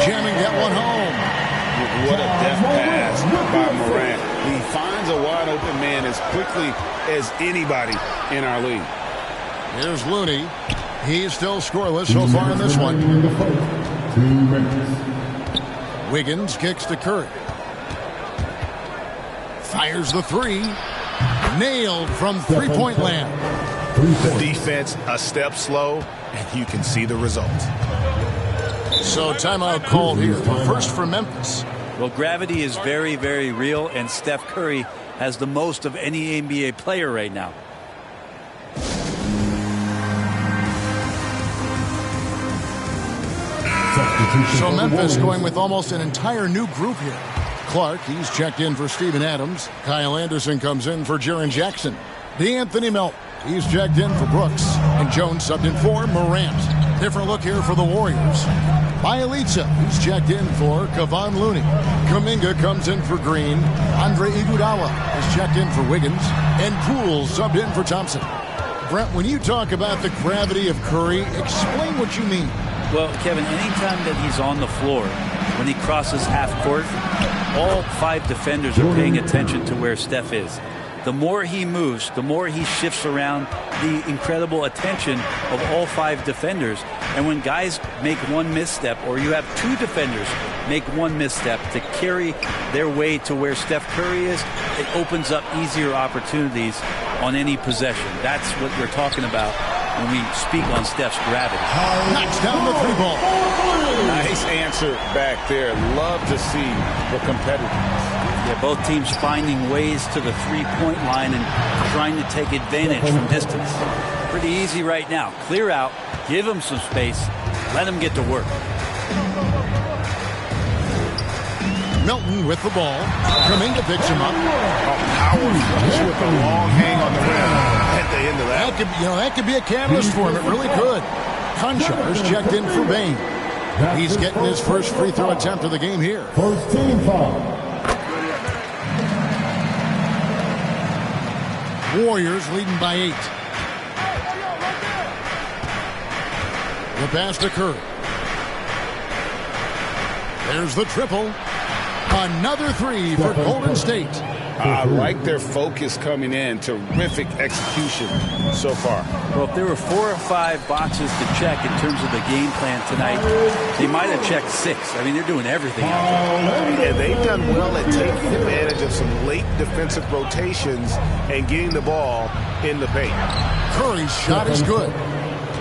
Jamming that one home. What a deft pass by Morant. He finds a wide open man as quickly as anybody in our league. Here's Looney. He's still scoreless so far in this one. 2 minutes. Wiggins kicks to Curry. Fires the three. Nailed from three-point land. The defense a step slow, and you can see the result. So timeout called here. First for Memphis. Well, gravity is very, very real, and Steph Curry has the most of any NBA player right now. So Memphis going with almost an entire new group here. Clark. He's checked in for Steven Adams. Kyle Anderson comes in for Jaren Jackson. DeAnthony Melton. He's checked in for Brooks. And Jones subbed in for Morant. Different look here for the Warriors. Bielitsa, he's checked in for Kevon Looney. Kuminga comes in for Green. Andre Iguodala is checked in for Wiggins. And Poole subbed in for Thompson. Brent, when you talk about the gravity of Curry, explain what you mean. Well, Kevin, anytime that he's on the floor, when he crosses half court, all 5 defenders are paying attention to where Steph is. The more he moves, the more he shifts around, the incredible attention of all 5 defenders. And when guys make one misstep, or you have 2 defenders make one misstep to carry their way to where Steph Curry is, it opens up easier opportunities on any possession. That's what we're talking about when we speak on Steph's gravity. Knocks down the 3-ball. Nice answer back there. Love to see the competitiveness. Yeah, both teams finding ways to the 3-point line and trying to take advantage from distance. Pretty easy right now. Clear out, give them some space, let them get to work. Milton with the ball. Kuminga picks him up. Power flush with a long hang on the rim at the end of that. That could be a catalyst for him. It really could. Konchar is checked in for Bane. He's getting his first free throw attempt of the game here. First team foul. Warriors leading by 8. The pass to Curry. There's the triple. Another 3 for Golden State. I like their focus coming in. Terrific execution so far. Well, if there were 4 or 5 boxes to check in terms of the game plan tonight, they might have checked 6. I mean, they're doing everything out there. And they've done well at taking advantage of some late defensive rotations and getting the ball in the paint. Curry's shot is good.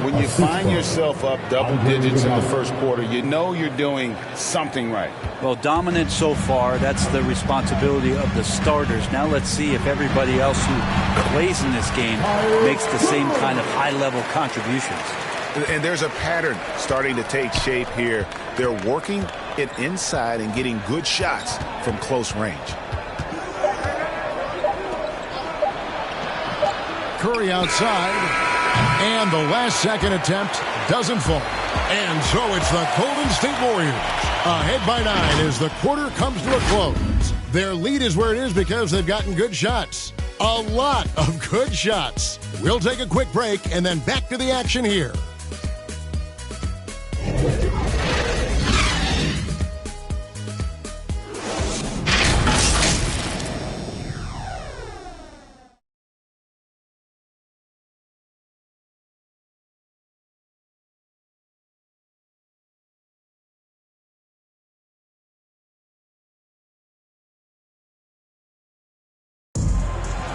When you find yourself up double digits in the first quarter, you know you're doing something right. Well, dominant so far. That's the responsibility of the starters. Now let's see if everybody else who plays in this game makes the same kind of high-level contributions. And there's a pattern starting to take shape here. They're working it inside and getting good shots from close range. Curry outside. And the last-second attempt doesn't fall. And so it's the Golden State Warriors ahead by 9 as the quarter comes to a close. Their lead is where it is because they've gotten good shots. A lot of good shots. We'll take a quick break and then back to the action here.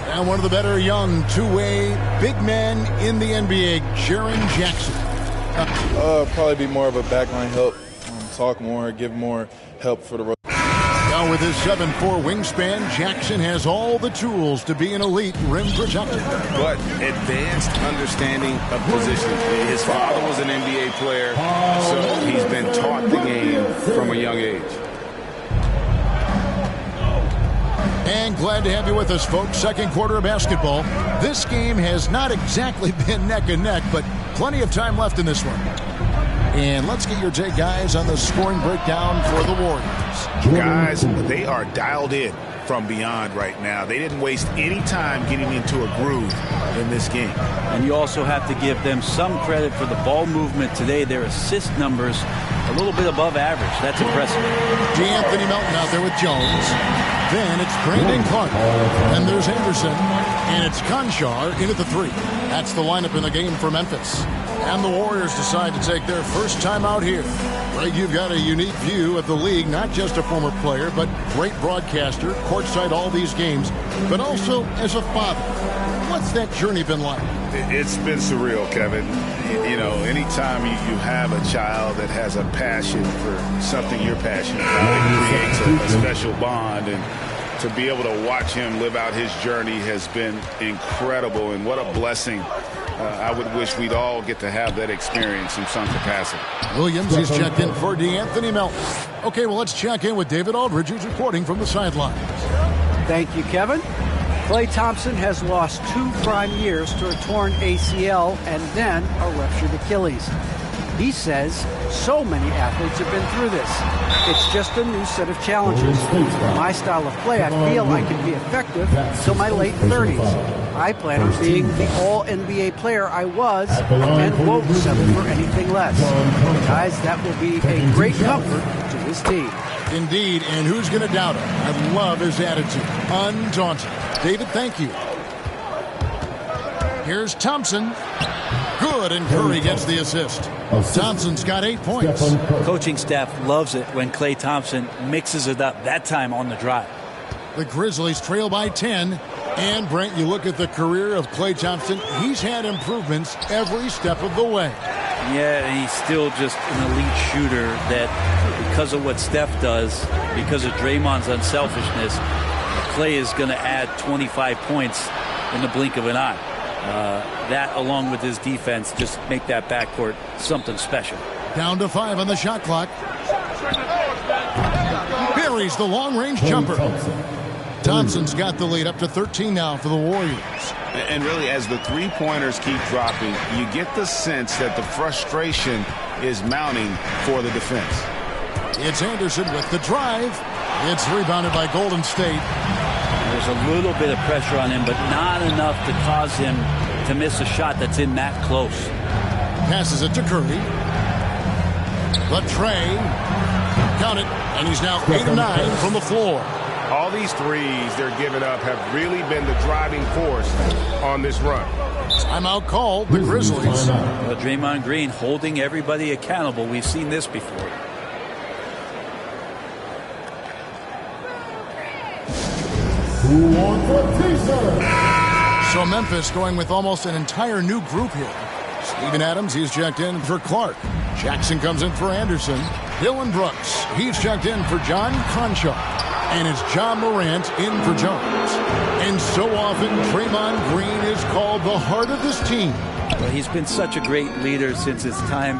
And one of the better young two-way big men in the NBA, Jaren Jackson. Probably be more of a backline help, talk more, give more help for the road. Now with his 7'4" wingspan, Jackson has all the tools to be an elite rim protector. But advanced understanding of positioning. His father was an NBA player, so he's been taught the game from a young age. And glad to have you with us, folks. Second quarter of basketball. This game has not exactly been neck and neck, but plenty of time left in this one. And let's get your take, guys, on the scoring breakdown for the Warriors. Guys, they are dialed in from beyond right now. They didn't waste any time getting into a groove in this game. And you also have to give them some credit for the ball movement today. Their assist numbers a little bit above average. That's impressive. DeAnthony Melton out there with Jones. Then it's Brandon Clark. And there's Anderson. And it's Konchar in at the 3. That's the lineup in the game for Memphis. And the Warriors decide to take their first time out here. Greg, you've got a unique view of the league, not just a former player, but great broadcaster, courtside all these games, but also as a father. What's that journey been like? It's been surreal, Kevin. You know, anytime you have a child that has a passion for something you're passionate about, it creates a special bond. And to be able to watch him live out his journey has been incredible. And what a blessing I would wish we'd all get to have that experience in some capacity. Williams, he's checked in for DeAnthony Melton. Okay, well, let's check in with David Aldridge, who's reporting from the sidelines. Thank you, Kevin. Klay Thompson has lost 2 prime years to a torn ACL and then a ruptured Achilles. He says so many athletes have been through this. It's just a new set of challenges. My style of play, I feel I can be effective till my late 30s. I plan on being the all-NBA player I was and won't settle for anything less. Guys, that will be a great comfort to his team. Indeed, and who's going to doubt him? I love his attitude. Undaunted. David, thank you. Here's Thompson. Good, and Curry gets the assist. Thompson's got 8 points. Coaching staff loves it when Klay Thompson mixes it up, that time on the drive. The Grizzlies trail by 10. And, Brent, you look at the career of Klay Thompson, he's had improvements every step of the way. Yeah, and he's still just an elite shooter that, because of what Steph does, because of Draymond's unselfishness, Klay is going to add 25 points in the blink of an eye. That, along with his defense, just make that backcourt something special. Down to 5 on the shot clock. Buries the long-range jumper. Thompson's got the lead up to 13 now for the Warriors. And really, as the three-pointers keep dropping, you get the sense that the frustration is mounting for the defense. It's Anderson with the drive. It's rebounded by Golden State. There's a little bit of pressure on him, but not enough to cause him to miss a shot that's in that close. Passes it to Curry. The tray. Count it. And he's now 8 of 9 from the floor. All these threes they're giving up have really been the driving force on this run. Timeout called, the Grizzlies. Well, Draymond Green holding everybody accountable. We've seen this before. So Memphis going with almost an entire new group here. Steven Adams, he's checked in for Clark. Jackson comes in for Anderson. Dylan Brooks, he's checked in for John Crenshaw. And it's John Morant in for Jones. And so often, Draymond Green is called the heart of this team. Well, he's been such a great leader since his time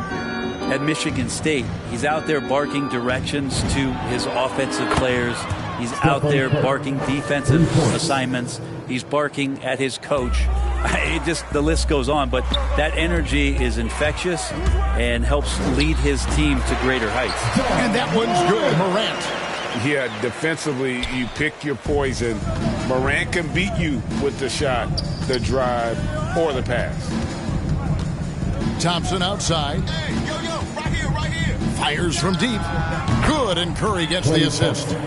at Michigan State. He's out there barking directions to his offensive players. He's out there barking defensive assignments. He's barking at his coach. The list goes on, but that energy is infectious and helps lead his team to greater heights. And that one's good, Morant. Yeah, defensively, you pick your poison. Morant can beat you with the shot, the drive, or the pass. Thompson outside. Right here. Fires from deep. Good, and Curry gets the assist.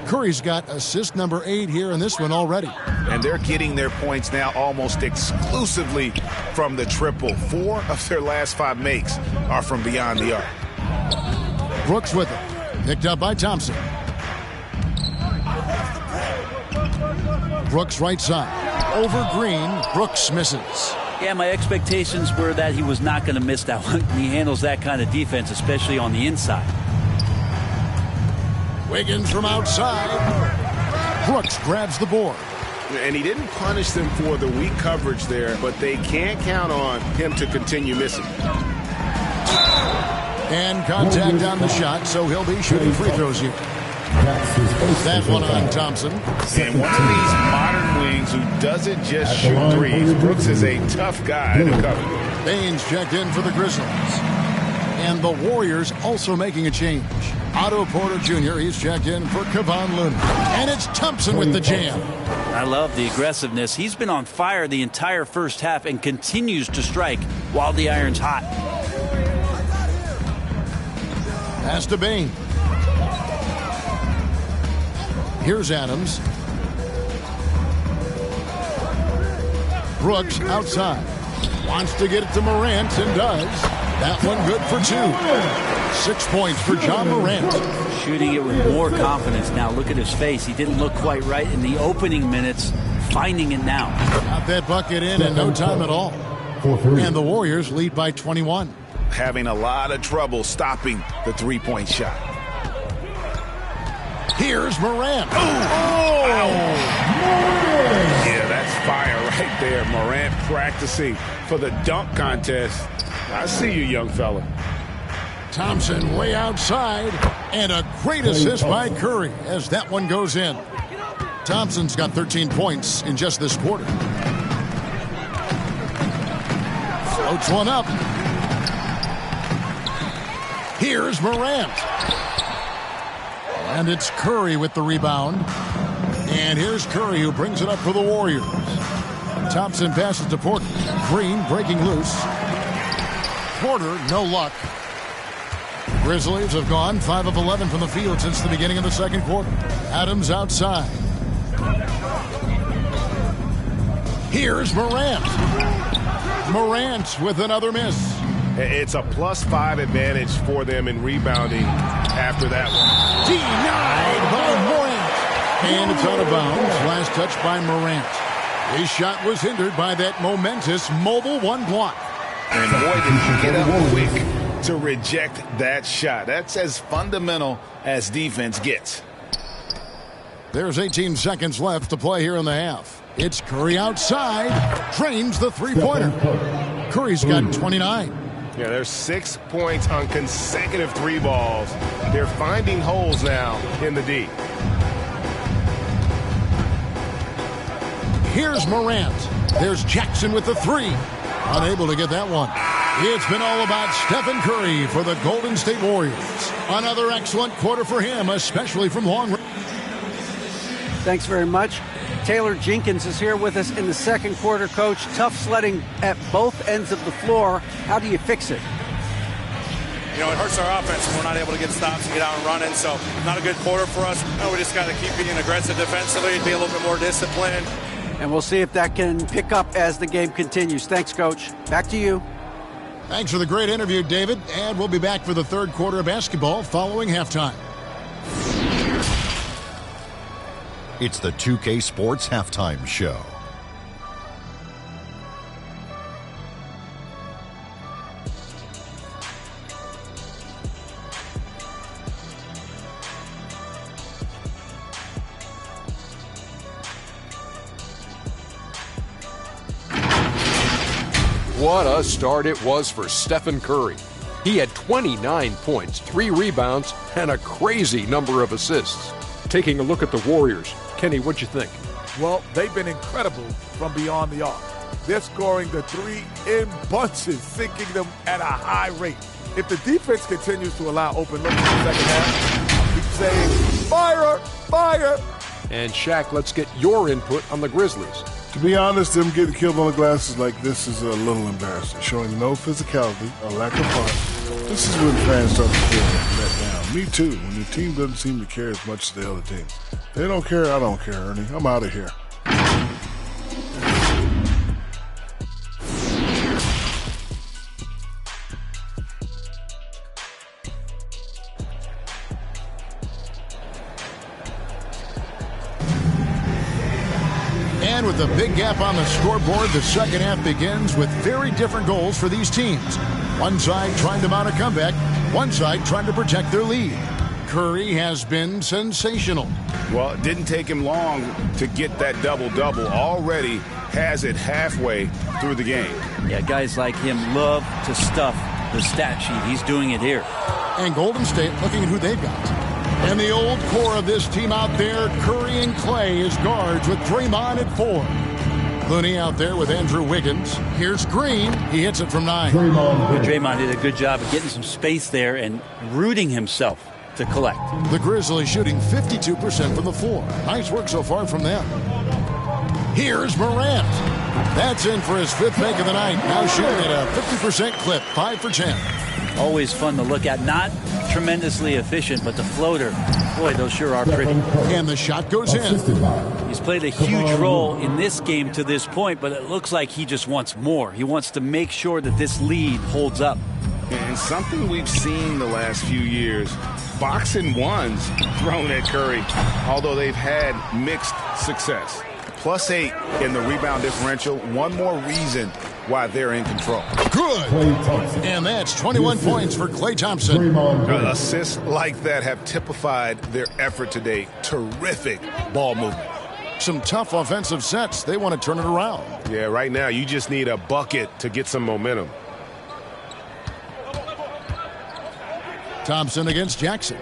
Curry's got assist number 8 here in this one already. And they're getting their points now almost exclusively from the triple. 4 of their last 5 makes are from beyond the arc. Brooks with it. Picked up by Thompson. Brooks right side. Over Green. Brooks misses. Yeah, my expectations were that he was not going to miss that one. He handles that kind of defense, especially on the inside. Wiggins from outside. Brooks grabs the board. And he didn't punish them for the weak coverage there, but they can't count on him to continue missing. And contact on the shot, so he'll be shooting free throws here. That one on Thompson. And one of these modern wings who doesn't just shoot threes. Brooks is a tough guy to cover. Baines checked in for the Grizzlies. And the Warriors also making a change. Otto Porter Jr., he's checked in for Kevon Looney. And it's Thompson with the jam. I love the aggressiveness. He's been on fire the entire first half and continues to strike while the iron's hot. Pass to Bain. Here's Adams. Brooks outside. Wants to get it to Morant and does. That one good for 2. 6 points for John Morant. Shooting it with more confidence now. Look at his face. He didn't look quite right in the opening minutes. Finding it now. Got that bucket in no time at all. And the Warriors lead by 21. Having a lot of trouble stopping the three-point shot. Here's Morant. Yeah, that's fire right there. Morant practicing for the dunk contest. I see you, young fella. Thompson way outside, and a great assist by Curry as that one goes in. Thompson's got 13 points in just this quarter. Floats one up. Here's Morant. And it's Curry with the rebound. And here's Curry who brings it up for the Warriors. Thompson passes to Porter. Green breaking loose. Porter, no luck. Grizzlies have gone 5 of 11 from the field since the beginning of the second quarter. Adams outside. Here's Morant. Morant with another miss. It's a +5 advantage for them in rebounding after that one. Denied by Morant. And it's out of bounds. Last touch by Morant. His shot was hindered by that momentous mobile one block. And boy, did he get up quick to reject that shot. That's as fundamental as defense gets. There's 18 seconds left to play here in the half. It's Curry outside. Drains the three-pointer. Curry's got 29. Yeah, there's 6 points on consecutive 3 balls. They're finding holes now in the D. Here's Morant. There's Jackson with the 3. Unable to get that one. It's been all about Stephen Curry for the Golden State Warriors. Another excellent quarter for him, especially from long range. Thanks very much. Taylor Jenkins is here with us in the second quarter, Coach. Tough sledding at both ends of the floor. How do you fix it? You know, it hurts our offense when we're not able to get stops and get out and running. So not a good quarter for us. No, we just got to keep being aggressive defensively, be a little bit more disciplined. And we'll see if that can pick up as the game continues. Thanks, Coach. Back to you. Thanks for the great interview, David. And we'll be back for the third quarter of basketball following halftime. It's the 2K Sports Halftime Show. What a start it was for Stephen Curry. He had 29 points, 3 rebounds, and a crazy number of assists. Taking a look at the Warriors, Kenny, what'd you think? Well, they've been incredible from beyond the arc. They're scoring the 3 in bunches, sinking them at a high rate. If the defense continues to allow open looks in the second half, I'll keep saying, fire, fire. And Shaq, let's get your input on the Grizzlies. To be honest, them getting killed on the glass is like this is a little embarrassing, showing no physicality, a lack of fun. This is when fans start to feel let down. Me too, when the team doesn't seem to care as much as the other team. If they don't care, I don't care, Ernie. I'm out of here. And with a big gap on the scoreboard, the second half begins with very different goals for these teams. One side trying to mount a comeback, one side trying to protect their lead. Curry has been sensational. Well, it didn't take him long to get that double-double. Already has it halfway through the game. Yeah, guys like him love to stuff the stat sheet. He's doing it here. And Golden State looking at who they've got. And the old core of this team out there, Curry and Clay as guards with Draymond at 4. Looney out there with Andrew Wiggins. Here's Green. He hits it from 9. Draymond did a good job of getting some space there and rooting himself to collect. The Grizzlies shooting 52% from the floor. Nice work so far from them. Here's Morant. That's in for his 5th make of the night. Now shooting at a 50% clip, 5 for 10. Always fun to look at. Not tremendously efficient, but the floater, boy, those sure are pretty. And the shot goes in. He's played a huge role in this game to this point, but it looks like he just wants more. He wants to make sure that this lead holds up. And something we've seen the last few years, boxing ones thrown at Curry, although they've had mixed success. +8 in the rebound differential. One more reason why they're in control. Good. And that's 21 points for Klay Thompson. Assists like that have typified their effort today. Terrific ball movement. Some tough offensive sets. They want to turn it around. Yeah, right now you just need a bucket to get some momentum. Thompson against Jackson.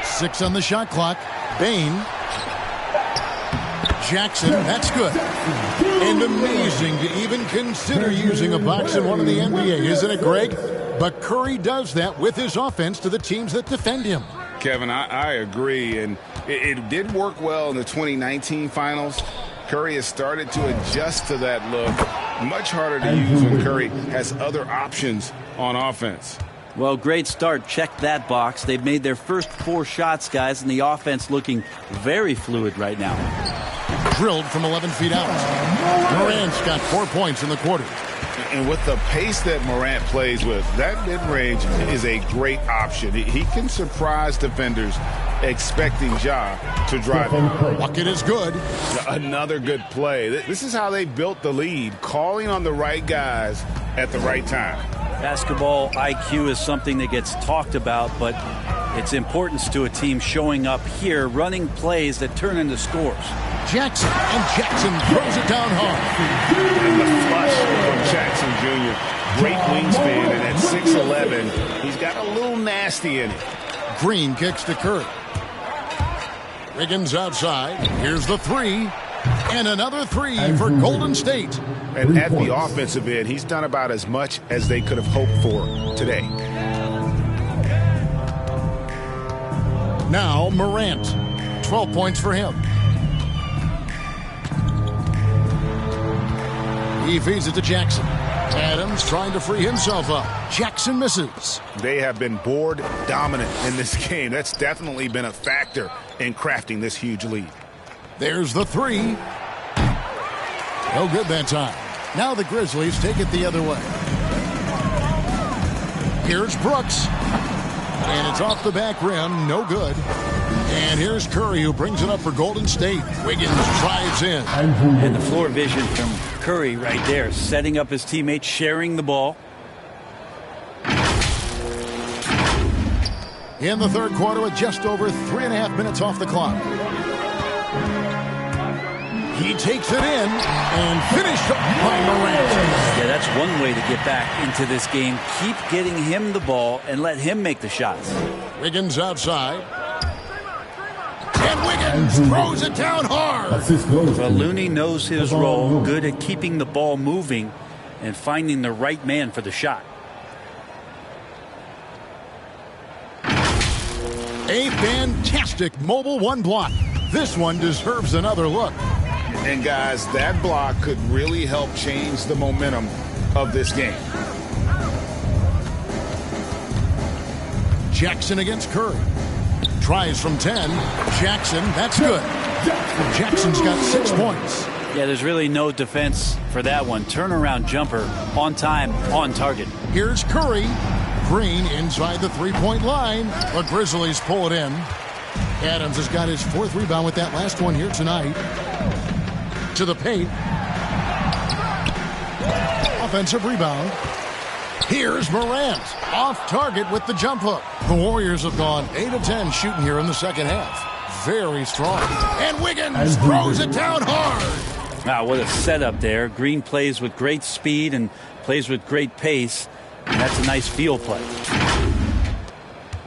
6 on the shot clock. Bane. Jackson, that's good. And amazing to even consider using a box in one of the NBA, isn't it, Greg? But Curry does that with his offense to the teams that defend him. Kevin, I agree, and it did work well in the 2019 finals. Curry has started to adjust to that look. Much harder to use when Curry has other options on offense. Well, great start. Check that box. They've made their first 4 shots, guys, and the offense looking very fluid right now. Drilled from 11 feet out. Morant's got 4 points in the quarter. And with the pace that Morant plays with, that mid-range is a great option. He can surprise defenders expecting Ja to drive him. Bucket is good. Another good play. This is how they built the lead, calling on the right guys at the right time. Basketball IQ is something that gets talked about, but its importance to a team showing up here, running plays that turn into scores. Jackson, and Jackson throws it down hard. And the flush from Jackson Jr. Great wingspan, and at 6'11", he's got a little nasty in it. Green kicks to Curry. Wiggins outside. Here's the 3. And another 3 for Golden State. And at the offensive end, he's done about as much as they could have hoped for today. Now Morant. 12 points for him. He feeds it to Jackson. Adams trying to free himself up. Jackson misses. They have been board dominant in this game. That's definitely been a factor in crafting this huge lead. There's the 3. No good that time. Now the Grizzlies take it the other way. Here's Brooks. And it's off the back rim. No good. And here's Curry, who brings it up for Golden State. Wiggins drives in. And the floor vision from Curry right there, setting up his teammates, sharing the ball. In the third quarter with just over 3.5 minutes off the clock. He takes it in and finished up by Morant. Yeah, that's one way to get back into this game. Keep getting him the ball and let him make the shots. Wiggins outside. And Wiggins throws it down hard. Well, Looney knows his role, good at keeping the ball moving and finding the right man for the shot. A fantastic mobile 1 block. This one deserves another look. And guys, that block could really help change the momentum of this game. Jackson against Curry. Tries from 10. Jackson, that's good. Jackson's got 6 points. Yeah, there's really no defense for that one. Turnaround jumper, on time, on target. Here's Curry. Green inside the 3-point line. The Grizzlies pull it in. Adams has got his 4th rebound with that last one here tonight. To the paint. Offensive rebound. Here's Morant. Off target with the jump hook. The Warriors have gone 8 of 10 shooting here in the second half. Very strong. And Wiggins throws it down hard. Wow, what a setup there. Green plays with great speed and plays with great pace. And that's a nice field play.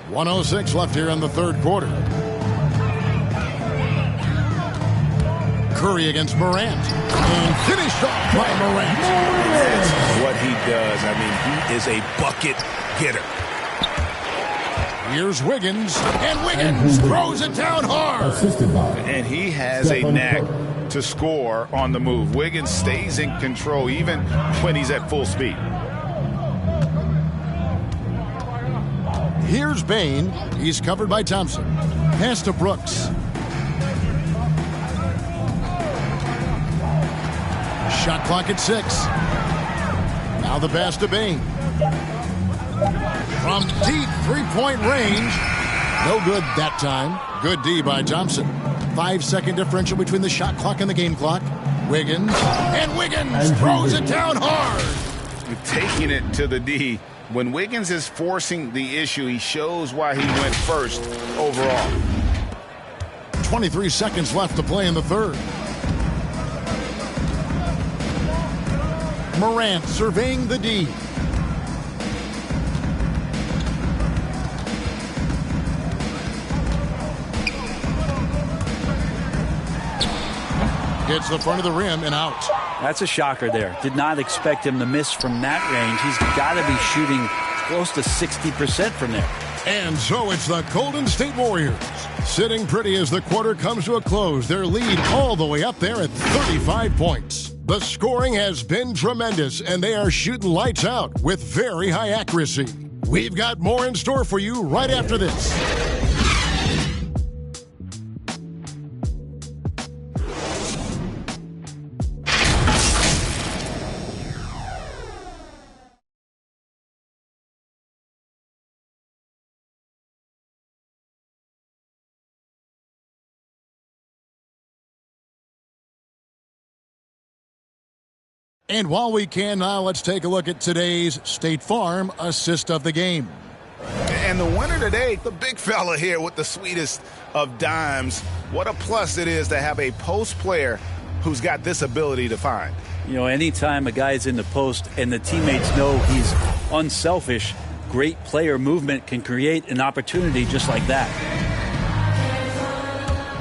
1:06 left here in the third quarter. Curry against Morant. And finished off by Morant. That's what he does. I mean, he is a bucket getter. Here's Wiggins. And Wiggins throws it down hard. And he has a knack to score on the move. Wiggins stays in control even when he's at full speed. Here's Bane. He's covered by Thompson. Pass to Brooks. Shot clock at 6. Now the pass to Bane. From deep 3-point range. No good that time. Good D by Thompson. 5-second differential between the shot clock and the game clock. Wiggins. And Wiggins throws it down hard. Taking it to the D. When Wiggins is forcing the issue, he shows why he went first overall. 23 seconds left to play in the third. Morant surveying the D. Hits the front of the rim and out. That's a shocker there. Did not expect him to miss from that range. He's got to be shooting close to 60% from there. And so it's the Golden State Warriors sitting pretty as the quarter comes to a close. Their lead all the way up there at 35 points. The scoring has been tremendous, and they are shooting lights out with very high accuracy. We've got more in store for you right after this. And while we can now, let's take a look at today's State Farm assist of the game. And the winner today, the big fella here with the sweetest of dimes. What a plus it is to have a post player who's got this ability to find. You know, anytime a guy's in the post and the teammates know he's unselfish, great player movement can create an opportunity just like that.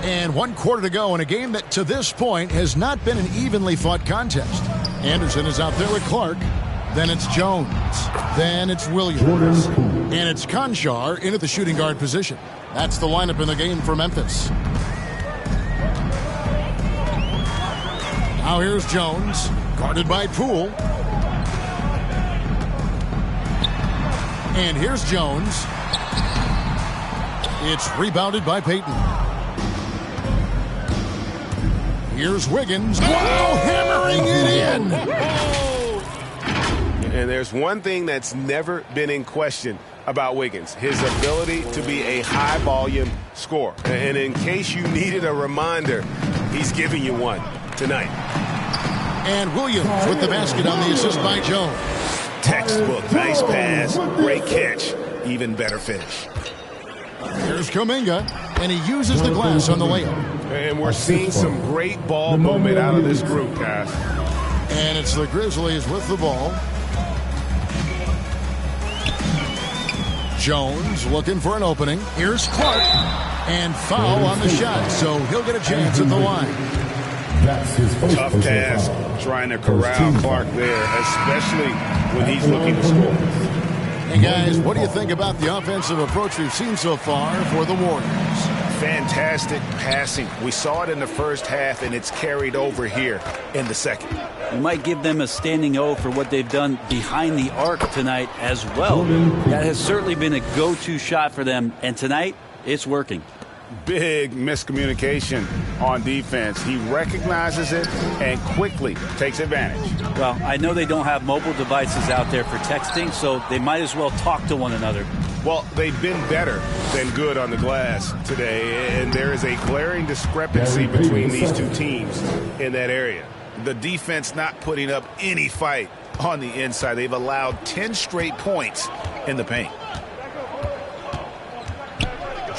And 1 quarter to go in a game that to this point has not been an evenly fought contest. Anderson is out there with Clark. Then it's Jones. Then it's Williams. And it's Conchar in at the shooting guard position. That's the lineup in the game for Memphis. Now here's Jones, guarded by Poole. And here's Jones. It's rebounded by Payton. Here's Wiggins. Wow, hammering it in. And there's one thing that's never been in question about Wiggins, his ability to be a high-volume scorer. And in case you needed a reminder, he's giving you one tonight. And Williams with the basket on the assist by Jones. Textbook, nice pass, great catch, even better finish. Here's Kuminga, and he uses the glass on the layup. And we're seeing some great ball movement out of this group, guys. And it's the Grizzlies with the ball. Jones looking for an opening. Here's Clark. And foul on the shot, so he'll get a chance at the line. Tough task trying to corral Clark there, especially when he's looking to score. Hey, guys, what do you think about the offensive approach we've seen so far for the Warriors? Fantastic passing. We saw it in the first half, and it's carried over here in the second. We might give them a standing O for what they've done behind the arc tonight as well. That has certainly been a go-to shot for them, and tonight, it's working. Big miscommunication on defense. He recognizes it and quickly takes advantage. Well, I know they don't have mobile devices out there for texting, so they might as well talk to one another. Well, they've been better than good on the glass today, and there is a glaring discrepancy between these two teams in that area. The defense not putting up any fight on the inside. They've allowed 10 straight points in the paint.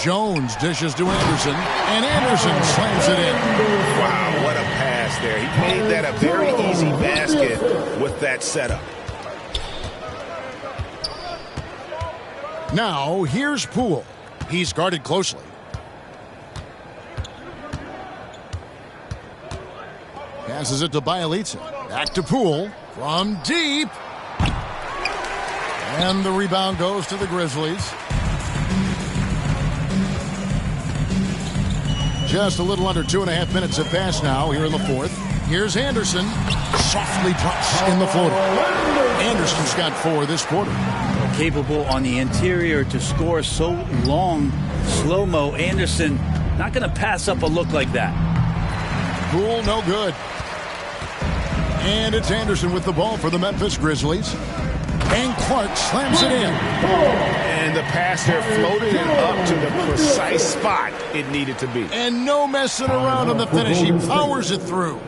Jones dishes to Anderson, and Anderson slams it in. Wow, what a pass there. He made that a very easy basket with that setup. Now, here's Poole. He's guarded closely. Passes it to Bielitsa. Back to Poole from deep. And the rebound goes to the Grizzlies. Just a little under 2.5 minutes have passed now here in the fourth. Here's Anderson. Softly drops in the floater. Anderson's got 4 this quarter. Capable on the interior to score so long. Slow-mo. Anderson not going to pass up a look like that. Poole, no good. And it's Anderson with the ball for the Memphis Grizzlies. And Clark slams it in. And the pass there floated it up to the precise spot it needed to be. And no messing around on the finish. He powers it through.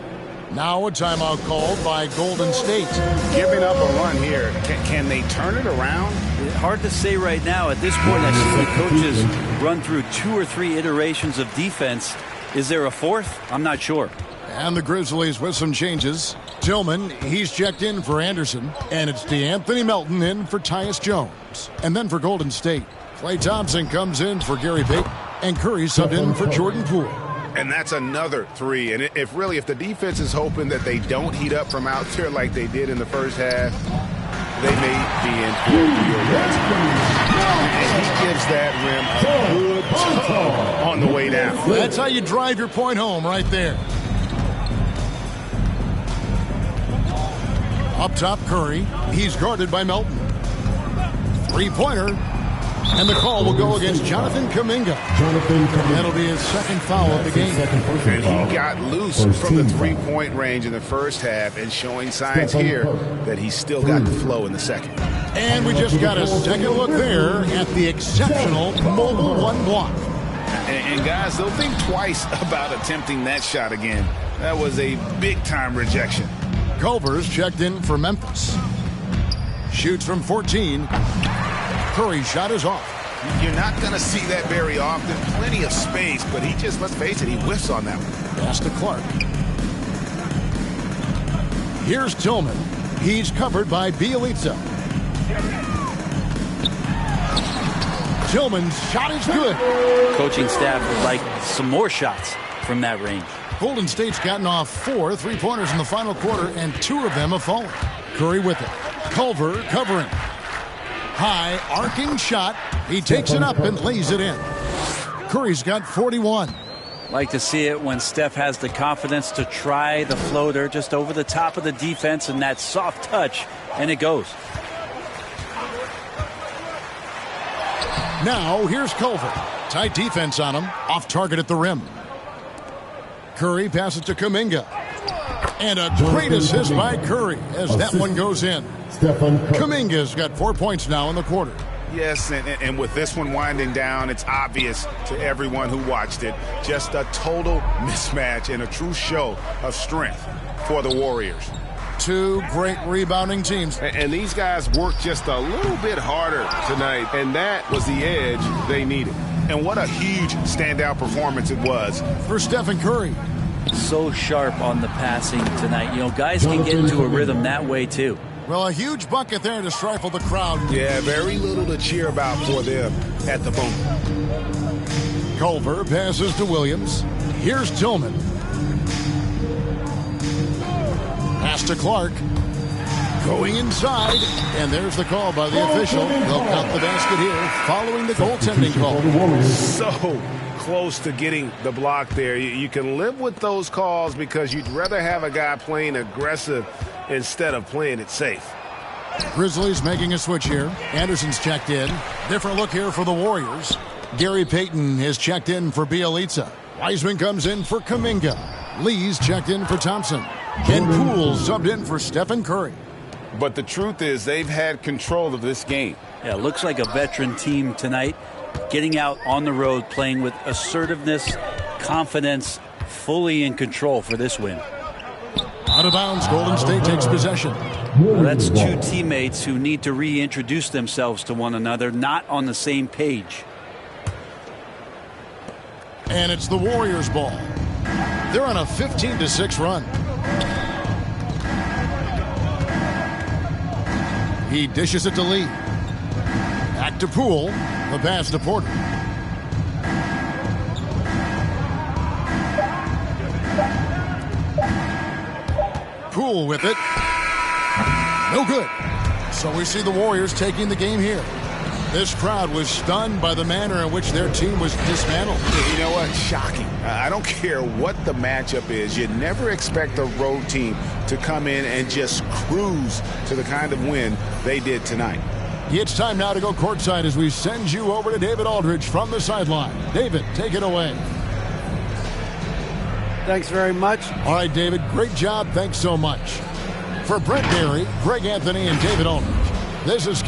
Now a timeout called by Golden State. Giving up a run here. Can they turn it around? Hard to say right now. At this point, I see the coaches run through 2 or 3 iterations of defense, Is there a fourth? I'm not sure. And the Grizzlies with some changes. Tillman, he's checked in for Anderson. And it's DeAnthony Melton in for Tyus Jones. And then for Golden State, Klay Thompson comes in for Gary Payton. And Curry subbed in for Jordan Poole. And that's another three. And if the defense is hoping that they don't heat up from out there like they did in the first half, they may be in for a real rest. And he gives that rim a good tug on the way down. That's how you drive your point home right there. Up top, Curry. He's guarded by Melton. Three-pointer. And the call will go against Jonathan Kuminga. That'll be his second foul of the game. And he got loose from the three-point range in the first half and showing signs here that he's still got the flow in the second. And we just got a second look there at the exceptional mobile one block. And guys, they'll think twice about attempting that shot again. That was a big-time rejection. Culver's checked in for Memphis. Shoots from 14. Curry's shot is off. You're not going to see that very often. Plenty of space, but he just, let's face it, he whiffs on that one. Pass to Clark. Here's Tillman. He's covered by Bjelica. Tillman's shot is good. Coaching staff would like some more shots from that range. Golden State's gotten off 4 3-pointers in the final quarter, and 2 of them have fallen. Curry with it. Culver covering. High arcing shot. He takes it up and lays it in. Curry's got 41. Like to see it when Steph has the confidence to try the floater just over the top of the defense and that soft touch, and it goes. Now here's Culver. Tight defense on him. Off target at the rim. Curry passes to Kuminga. And a great assist by Curry as that one goes in. Kuminga's got 4 points now in the quarter. Yes, and with this one winding down, it's obvious to everyone who watched it. Just a total mismatch and a true show of strength for the Warriors. 2 great rebounding teams. And these guys worked just a little bit harder tonight, and that was the edge they needed. And what a huge standout performance it was for Stephen Curry. So sharp on the passing tonight. You know, guys can get into a rhythm that way too. Well, a huge bucket there to stifle the crowd. Yeah, very little to cheer about for them at the moment. Culver passes to Williams. Here's Tillman. Pass to Clark. Going inside. And there's the call by the official. They'll count the basket here following the goaltending call. So close to getting the block there. You can live with those calls because you'd rather have a guy playing aggressive instead of playing it safe. Grizzlies making a switch here. Anderson's checked in. Different look here for the Warriors. Gary Payton is checked in for Bjelica. Wiseman comes in for Kuminga. Lee's checked in for Thompson. And Poole subbed in for Stephen Curry. But the truth is they've had control of this game. Yeah, it looks like a veteran team tonight. Getting out on the road, playing with assertiveness, confidence, fully in control for this win. Out of bounds, Golden State takes possession. Well, that's 2 teammates who need to reintroduce themselves to one another, not on the same page. And it's the Warriors' ball. They're on a 15-6 run. He dishes it to Lee. Back to Poole. The pass to Porter. Poole with it. No good. So we see the Warriors taking the game here. This crowd was stunned by the manner in which their team was dismantled. You know what? Shocking. I don't care what the matchup is. You never expect a road team to come in and just cruise to the kind of win they did tonight. It's time now to go courtside as we send you over to David Aldridge from the sideline. David, take it away. Thanks very much. All right, David, great job. Thanks so much. For Brent Barry, Greg Anthony, and David Aldridge, this is